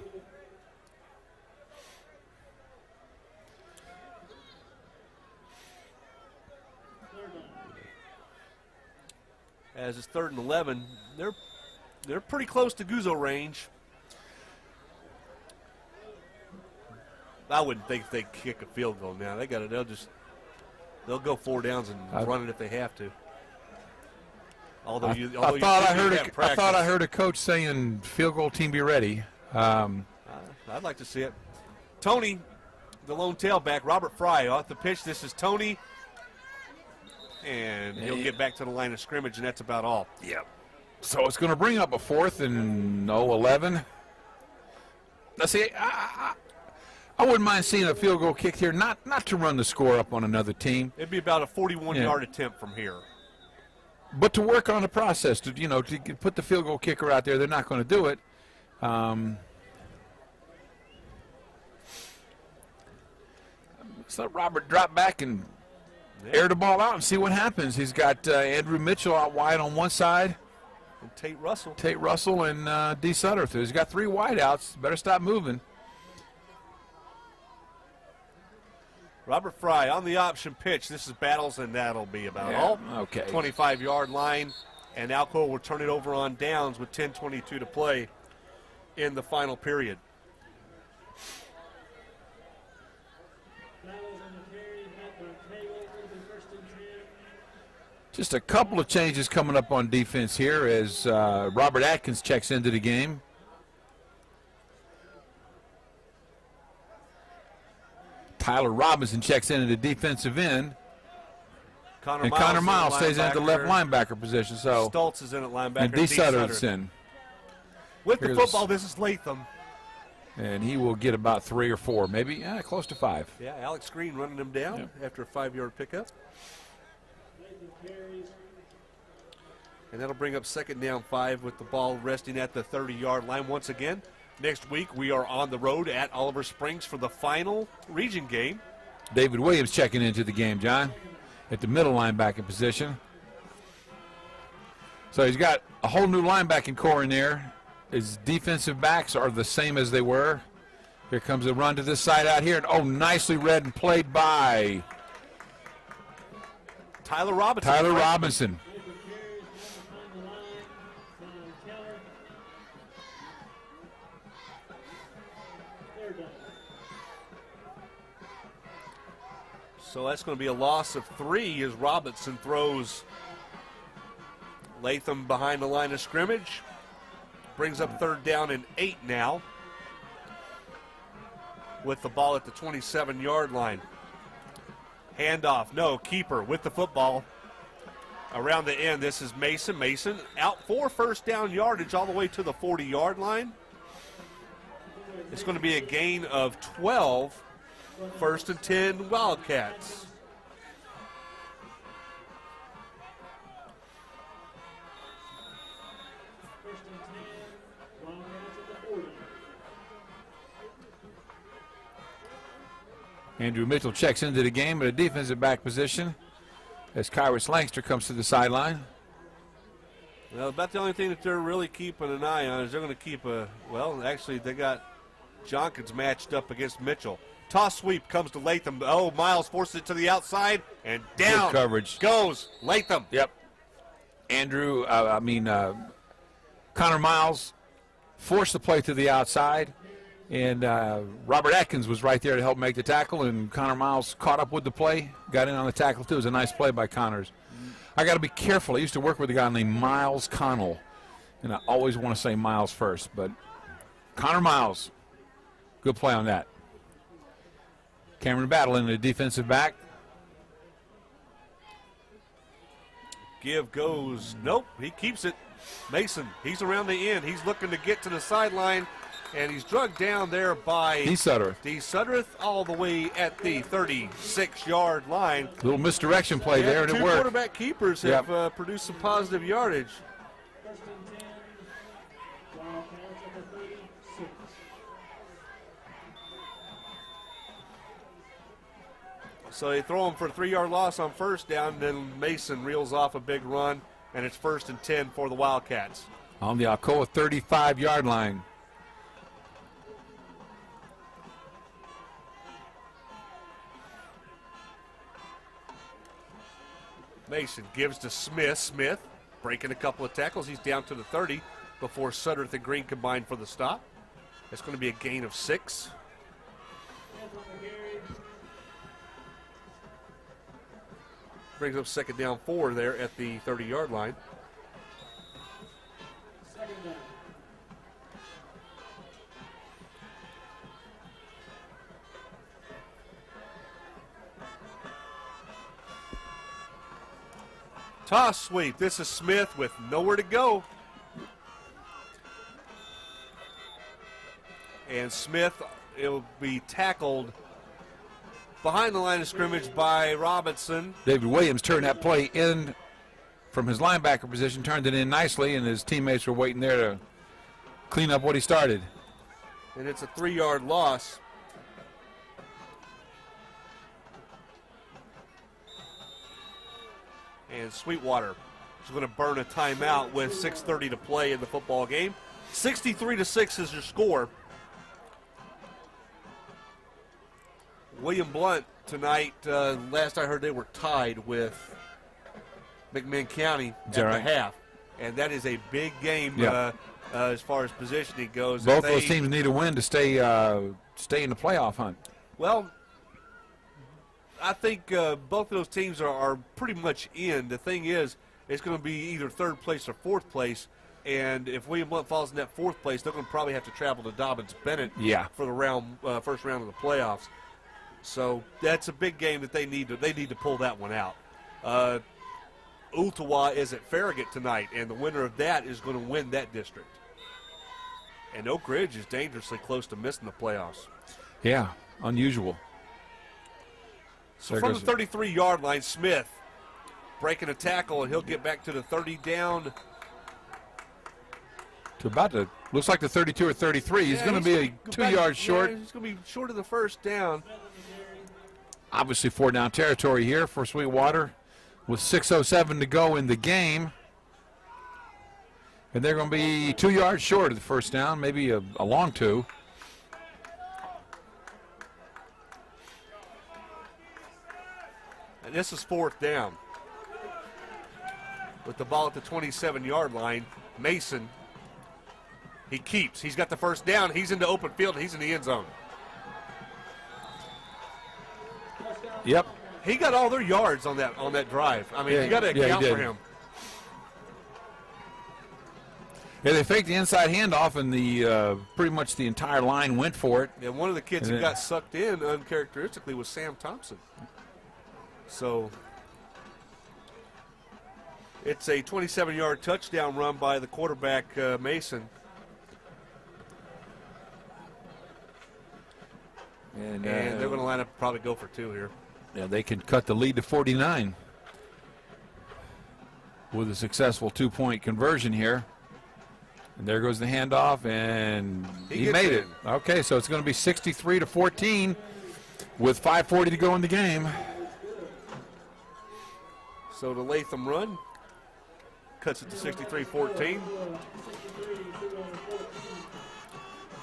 As it's 3rd and 11, they're pretty close to Guzzo range. I wouldn't think they kick a field goal now. They'll go 4 downs and run it if they have to. I thought I heard a coach saying field goal team be ready. I'd like to see it. Tony, the lone tailback, Robert Fry off the pitch. This is Tony. And he'll get back to the line of scrimmage, and that's about all. Yep. So it's going to bring up a 4th and 11. Now, see, I wouldn't mind seeing a field goal kicked here, not to run the score up on another team. It'd be about a 41-yard attempt from here. But to work on the process, to put the field goal kicker out there, they're not going to do it. So Robert drop back and air the ball out and see what happens. He's got Andrew Mitchell out wide on one side. And Tate Russell. Tate Russell and D. Sutter. So he's got 3 wideouts. Better stop moving. Robert Fry on the option pitch. This is Battles, and that'll be about all. Okay. 25-yard line, and Alcoa will turn it over on downs with 10:22 to play in the final period. Just a couple of changes coming up on defense here as Robert Atkins checks into the game. Tyler Robinson checks into the defensive end. Connor Miles stays in at the left linebacker position. So Stoltz is in at linebacker. And D. Sutter's in. With the football, this is Latham. And he will get about 3 or 4, maybe close to 5. Yeah, Alex Green running him down after a 5-yard pickup. And that'll bring up second down 5 with the ball resting at the 30-yard line once again. Next week, we are on the road at Oliver Springs for the final region game. David Williams checking into the game, John, at the middle linebacking position. So he's got a whole new linebacking core in there. His defensive backs are the same as they were. Here comes a run to this side out here. And, nicely read and played by Tyler Robinson. Tyler Robinson. So that's going to be a loss of 3 as Robinson throws Latham behind the line of scrimmage. Brings up 3rd down and 8 now with the ball at the 27-yard line. Handoff, no, keeper with the football. Around the end, this is Mason. Mason out for 1st down yardage all the way to the 40-yard line. It's going to be a gain of 12. 1st and 10, Wildcats. Andrew Mitchell checks into the game at a defensive back position as Kyrus Lanxter comes to the sideline. Well, about the only thing that they're really keeping an eye on is they're going to keep actually they got Jonkins matched up against Mitchell. Toss sweep comes to Latham. Oh, Miles forces it to the outside and down. Good coverage. Goes Latham. Yep. Connor Miles forced the play to the outside, and Robert Atkins was right there to help make the tackle, and Connor Miles caught up with the play, got in on the tackle too. It was a nice play by Connors. I got to be careful. I used to work with a guy named Miles Connell, and I always want to say Miles first, but Connor Miles, good play on that. Cameron Battle in the defensive back. Give goes. Nope, he keeps it. Mason, he's around the end. He's looking to get to the sideline, and he's drugged down there by D. Suttereth all the way at the 36-yard line. Little misdirection play there, and it two worked. Quarterback keepers have produced some positive yardage. First and 10. Wildcats at the 36. So they throw him for a 3-yard loss on first down, then Mason reels off a big run, and it's 1st and 10 for the Wildcats. On the Alcoa 35-yard line. Mason gives to Smith. Smith breaking a couple of tackles. He's down to the 30 before Sutterth and Green combine for the stop. It's going to be a gain of 6. Brings up 2nd down 4 there at the 30-yard line. Second down. Toss sweep. This is Smith with nowhere to go. And Smith, it'll be tackled behind the line of scrimmage by Robinson. David Williams turned that play in from his linebacker position, turned it in nicely, and his teammates were waiting there to clean up what he started. And it's a 3-yard loss. And Sweetwater is going to burn a timeout with 6:30 to play in the football game. 63-6 is your score. William Blount tonight, last I heard they were tied with McMinn County at the half. And that is a big game as far as positioning goes. Both those teams need a win to stay in the playoff hunt. Well, I think both of those teams are pretty much in. The thing is, it's going to be either 3rd place or 4th place. And if William Blount falls in that 4th place, they're going to probably have to travel to Dobbins-Bennett for the first round of the playoffs. So that's a big game that they need to pull that one out. Ooltewah is at Farragut tonight, and the winner of that is going to win that district. And Oak Ridge is dangerously close to missing the playoffs. Yeah, unusual. So from the 33-yard line, Smith breaking a tackle, and he'll get back to the 30 down. To about the, looks like the 32 or 33. He's going to be a 2 yards short. Yeah, he's going to be short of the first down. Obviously 4-down territory here for Sweetwater with 6:07 to go in the game. And they're going to be 2 yards short of the first down, maybe a long 2. And this is 4th down. With the ball at the 27-yard line, Mason, he keeps. He's got the first down. He's in the open field. He's in the end zone. Yep. He got all their yards on that drive. I mean, you got to account for him. Yeah, they faked the inside handoff, and the pretty much the entire line went for it. Yeah, one of the kids who got sucked in uncharacteristically was Sam Thompson. So it's a 27-yard touchdown run by the quarterback, Mason. And they're going to line up and probably go for 2 here. Yeah, they could cut the lead to 49 with a successful 2-point conversion here. And there goes the handoff, and he made it. Okay, so it's going to be 63-14 with 5:40 to go in the game. So the Latham run cuts it to 63-14.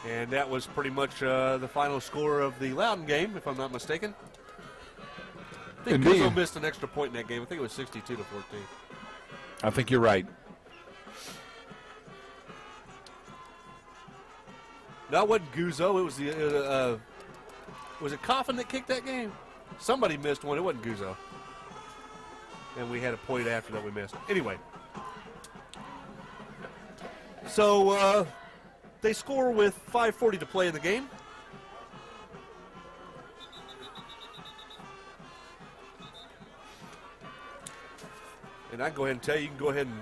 And that was pretty much the final score of the Loudon game, if I'm not mistaken. I think Indeed. Guzzo missed an extra point in that game. I think it was 62-14. I think you're right. No, it wasn't Guzzo. It was the was it Coffin that kicked that game? Somebody missed one. It wasn't Guzzo. And we had a point after that we missed. Anyway. So they score with 5:40 to play in the game. And I can go ahead and tell you, you can go ahead and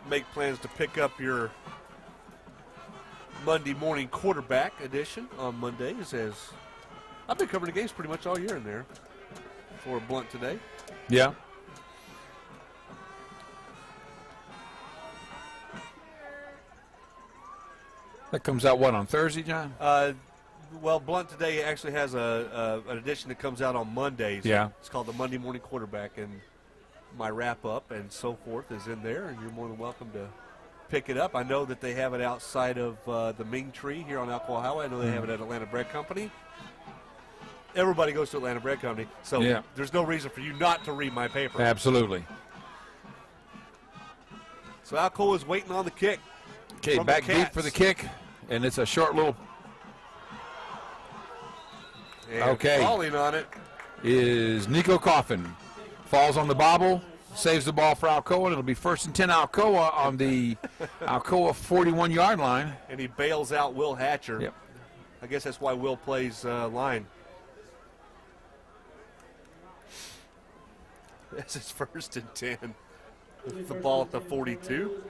make plans to pick up your Monday morning quarterback edition on Mondays, as I've been covering the games pretty much all year in there for Blunt today. Yeah. That comes out what, on Thursday, John? Well, Blunt today actually has an edition that comes out on Mondays. Yeah. It's called the Monday Morning Quarterback, and my wrap-up and so forth is in there, and you're more than welcome to pick it up. I know that they have it outside of the Ming Tree here on Alcoa Highway. I know they have it at Atlanta Bread Company. Everybody goes to Atlanta Bread Company, so Yeah. there's no reason for you not to read my paper. Absolutely. So Alcoa is waiting on the kick. Okay, from the back deep Cats. for the kick, and it's a short little And Okay. falling on it. is Nico Coffin. Falls on the bobble, saves the ball for Alcoa, and it'll be 1st and 10 Alcoa on the Alcoa 41-yard line. And he bails out Will Hatcher. Yep. I guess that's why Will plays line. That's his 1st and 10. With the ball at the 42.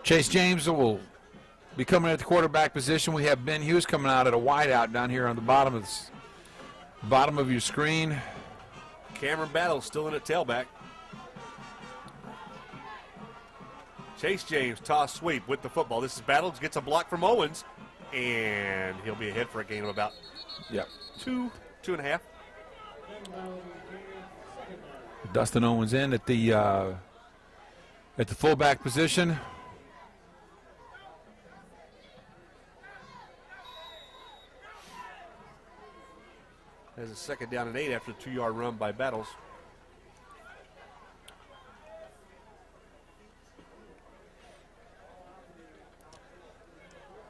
Chase James will be coming at the quarterback position. We have Ben Hughes coming out at a wideout down here on the bottom of your screen. Cameron Battle still in at tailback. Chase James, toss sweep with the football. This is Battle, gets a block from Owens, and he'll be ahead for a gain of about Yep. 2.5. Dustin Owens in at the fullback position. Has a 2nd down and 8 after a 2-yard run by Battles.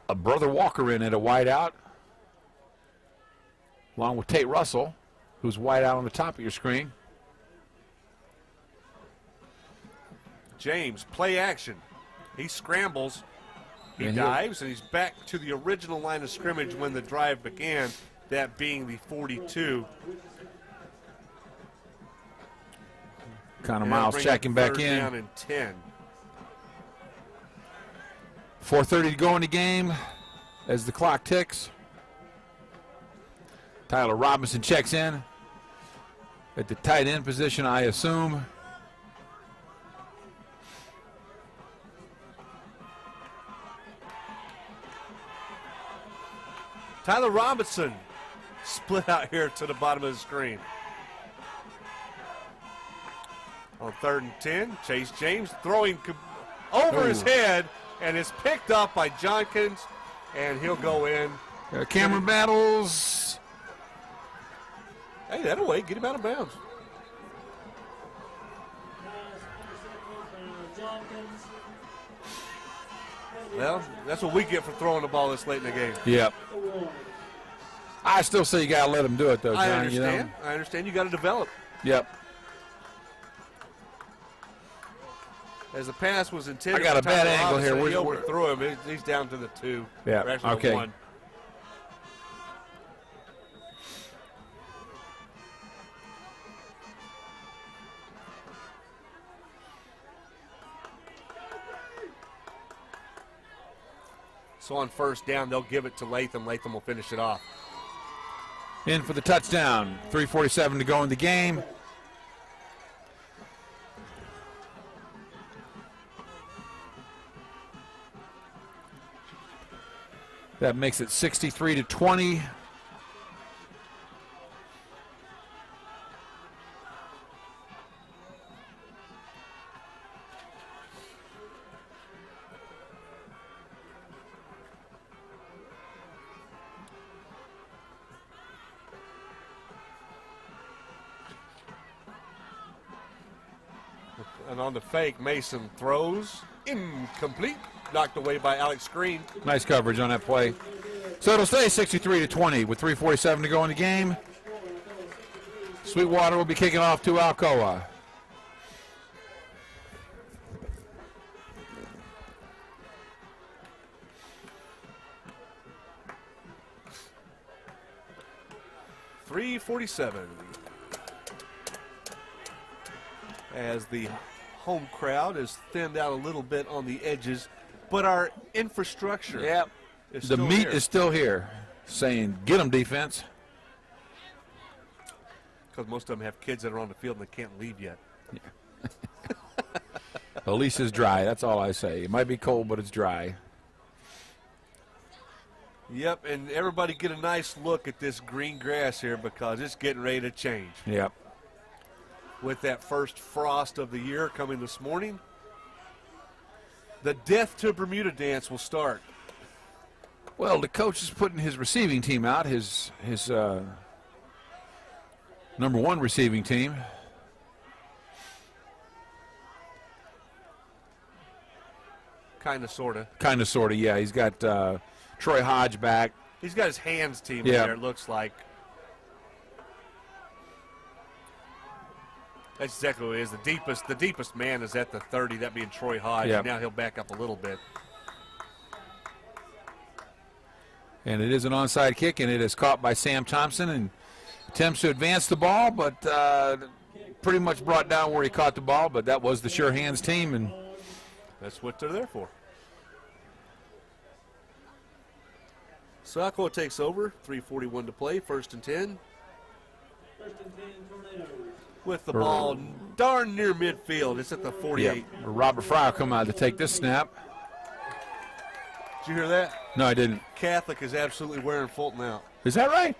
A Brother Walker in at a wideout, along with Tate Russell, who's wide out on the top of your screen. James, play action. He scrambles. He And dives, and he's back to the original line of scrimmage when the drive began, that being the 42. Connor And Miles bring checking up back 3rd in. down and 10. 4:30 to go in the game as the clock ticks. Tyler Robinson checks in at the tight end position, I assume. Tyler Robinson split out here to the bottom of the screen. On 3rd and 10, Chase James throwing over his head, and is picked up by Jonkins, and he'll go in. Cameron Battles. Hey, that'll wait. Get him out of bounds. Well, that's what we get for throwing the ball this late in the game. Yep. I still say you got to let him do it, though, I Johnny. understand. I understand. You got to develop. Yep. As the pass was intended. I got for a bad Tyler angle here. Robinson, he We're- overthrew him. He's down to the 2. Yeah, Or actually okay. the 1. So on 1st down, they'll give it to Latham. Latham will finish it off. In for the touchdown. 3:47 to go in the game. That makes it 63-20. And on the fake, Mason throws. Incomplete. Knocked away by Alex Green. Nice coverage on that play. So it'll stay 63-20 with 3:47 to go in the game. Sweetwater will be kicking off to Alcoa. .347. As the home crowd is thinned out a little bit on the edges, but our infrastructure is The still meat here. is still here, saying, get them, defense. Because most of them have kids that are on the field and they can't leave yet. At least it's dry. That's all I say. It might be cold, but it's dry. Yep, and everybody get a nice look at this green grass here because it's getting ready to change. Yep. With that first frost of the year coming this morning, the Death to Bermuda dance will start. Well, the coach is putting his receiving team out, his number one receiving team. Kind of, sort of. Kind of, sort of, yeah. He's got Troy Hodge back. He's got his hands team Yeah. there, it looks like. That's exactly what it is. The deepest man is at the 30, that being Troy Hodge. Yep. And now he'll back up a little bit. And it is an onside kick, and it is caught by Sam Thompson and attempts to advance the ball, but pretty much brought down where he caught the ball, but that was the sure hands team. And That's what they're there for. So Alcoa takes over, 3:41 to play, 1st and 10. 1st and 10, Tornadoes. With the ball darn near midfield. It's at the 48. yeah, Robert Fry will come out to take this snap. Did you hear that? No, I didn't. Catholic is absolutely wearing Fulton out. Is that right?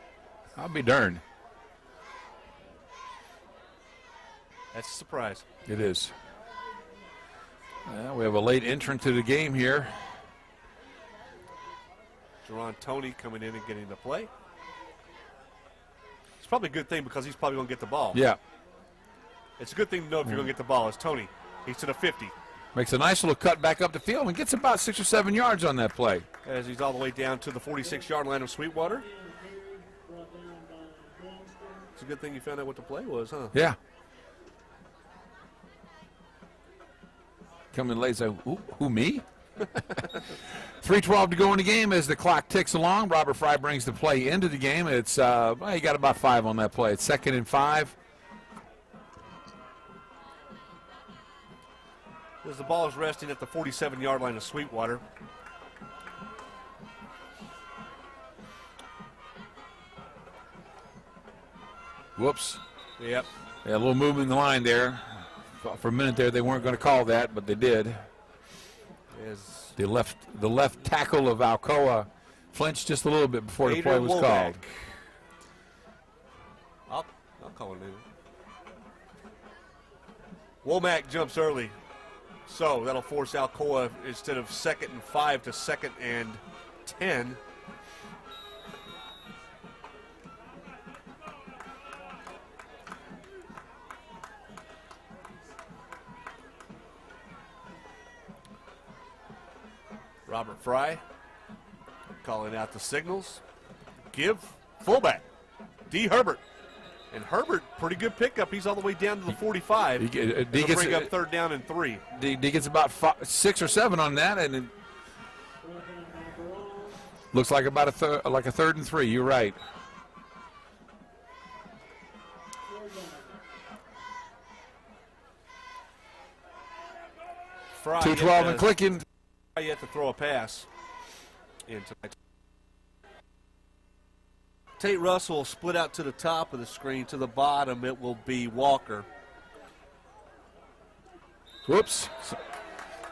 I'll be darned. That's a surprise. It is. We have a late entrant to the game here. Jerron Toney coming in and getting the play. It's probably a good thing because he's probably going to get the ball. Yeah. It's a good thing to know if you're going to get the ball. It's Toney. He's to the 50. Makes a nice little cut back up the field and gets about 6 or 7 yards on that play. As he's all the way down to the 46-yard line of Sweetwater. Brought down by Lanxter. It's a good thing you found out what the play was, huh? Yeah. Coming late, say, who, me? 3:12 to go in the game as the clock ticks along. Robert Fry brings the play into the game. It's well, he got about 5 on that play. It's 2nd and 5. As the ball is resting at the 47-yard line of Sweetwater. Whoops. Yep. Yeah, a little movement in the line there. Thought for a minute there they weren't going to call that, but they did. As The left tackle of Alcoa flinched just a little bit before the play was called. I'll call it in. Womack jumps early. So that'll force Alcoa, instead of 2nd and 5 to 2nd and 10. Robert Fry calling out the signals. Give fullback. D. Herbert. And Herbert, pretty good pickup. He's all the way down to the 45. He It'll gets bring up 3rd down and 3. he gets about 6 or 7 on that, and it Brought down by Barone. looks like about a 3rd and 3. You're right. Fry 2:12 and clicking. Fry yet to throw a pass in tonight. Tate Russell will split out to the top of the screen. To the bottom, it will be Walker. Whoops.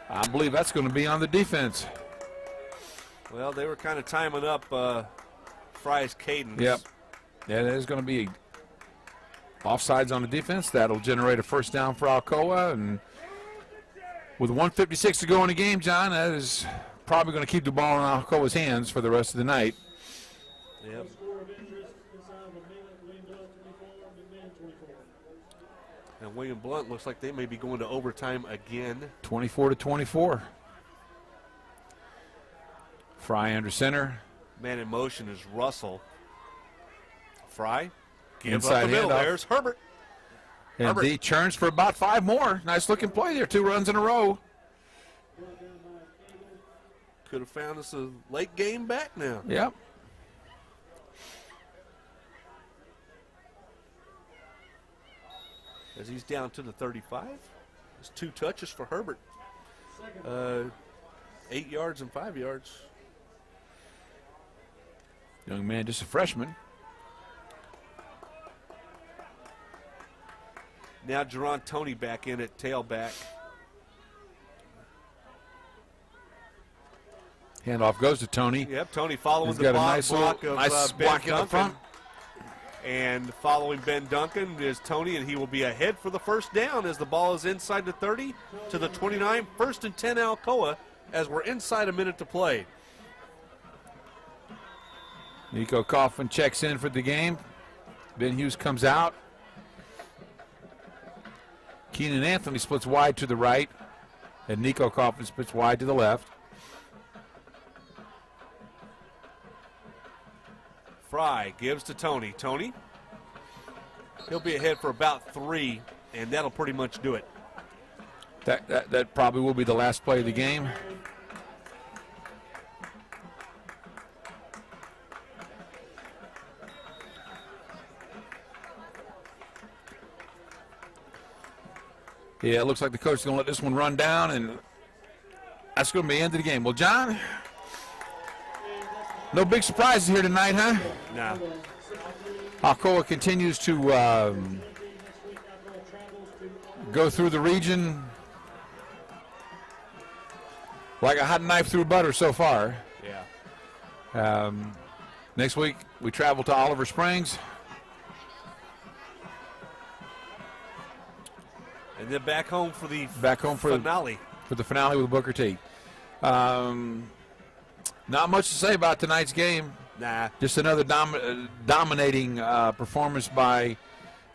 I believe that's going to be on the defense. Well, they were kind of timing up Fry's cadence. Yep. Yeah, there's going to be offsides on the defense. That'll generate a first down for Alcoa. And with 1:56 to go in the game, John, that is probably going to keep the ball in Alcoa's hands for the rest of the night. Yep. Score of interest inside of a minute. William Blunt 24, McMahon 24. And William Blunt looks like they may be going to overtime again. 24-24. Fry under center. Man in motion is Russell. Fry. Give Inside up the middle. handoff. There's Herbert. And Herbert. D churns for about 5 more. Nice looking play there. 2 runs in a row. Could have found us a late game back now. Yep. As he's down to the 35. It's 2 touches for Herbert. 8 yards and 5 yards. Young man, just a freshman. Now Jerron Toney back in at tailback. Handoff goes to Tony. Yep, Tony following He's the got a block, nice block little, of nice Ben block in the Duncan. front. And following Ben Duncan is Tony, and he will be ahead for the first down as the ball is inside the 30 to the 29. 1st and 10 Alcoa as we're inside a minute to play. Nico Coughlin checks in for the game. Ben Hughes comes out. Keenan Anthony splits wide to the right, and Nico Coughlin splits wide to the left. Fry gives to Tony. Tony, he'll be ahead for about 3, and that'll pretty much do it. That probably will be the last play of the game. Yeah, it looks like the coach is going to let this one run down, and that's going to be the end of the game. Well, John, no big surprises here tonight, huh? Now, Alcoa continues to go through the region like a hot knife through butter so far. yeah. Next week, we travel to Oliver Springs. And then back home for the finale. For the finale with Booker T. Not much to say about tonight's game. Nah. Just another dominating performance by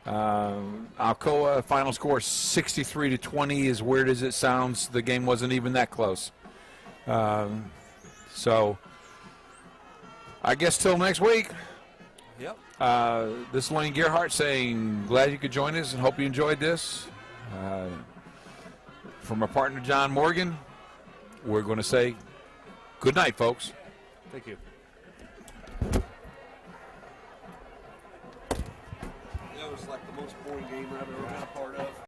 Alcoa. Final score 63-20. As weird as it sounds, the game wasn't even that close. So I guess till next week. Yep. This is Lane Gearhart saying glad you could join us and hope you enjoyed this. From our partner John Morgan, we're going to say good night, folks. Thank you. That was like the most boring game I've ever been a part of.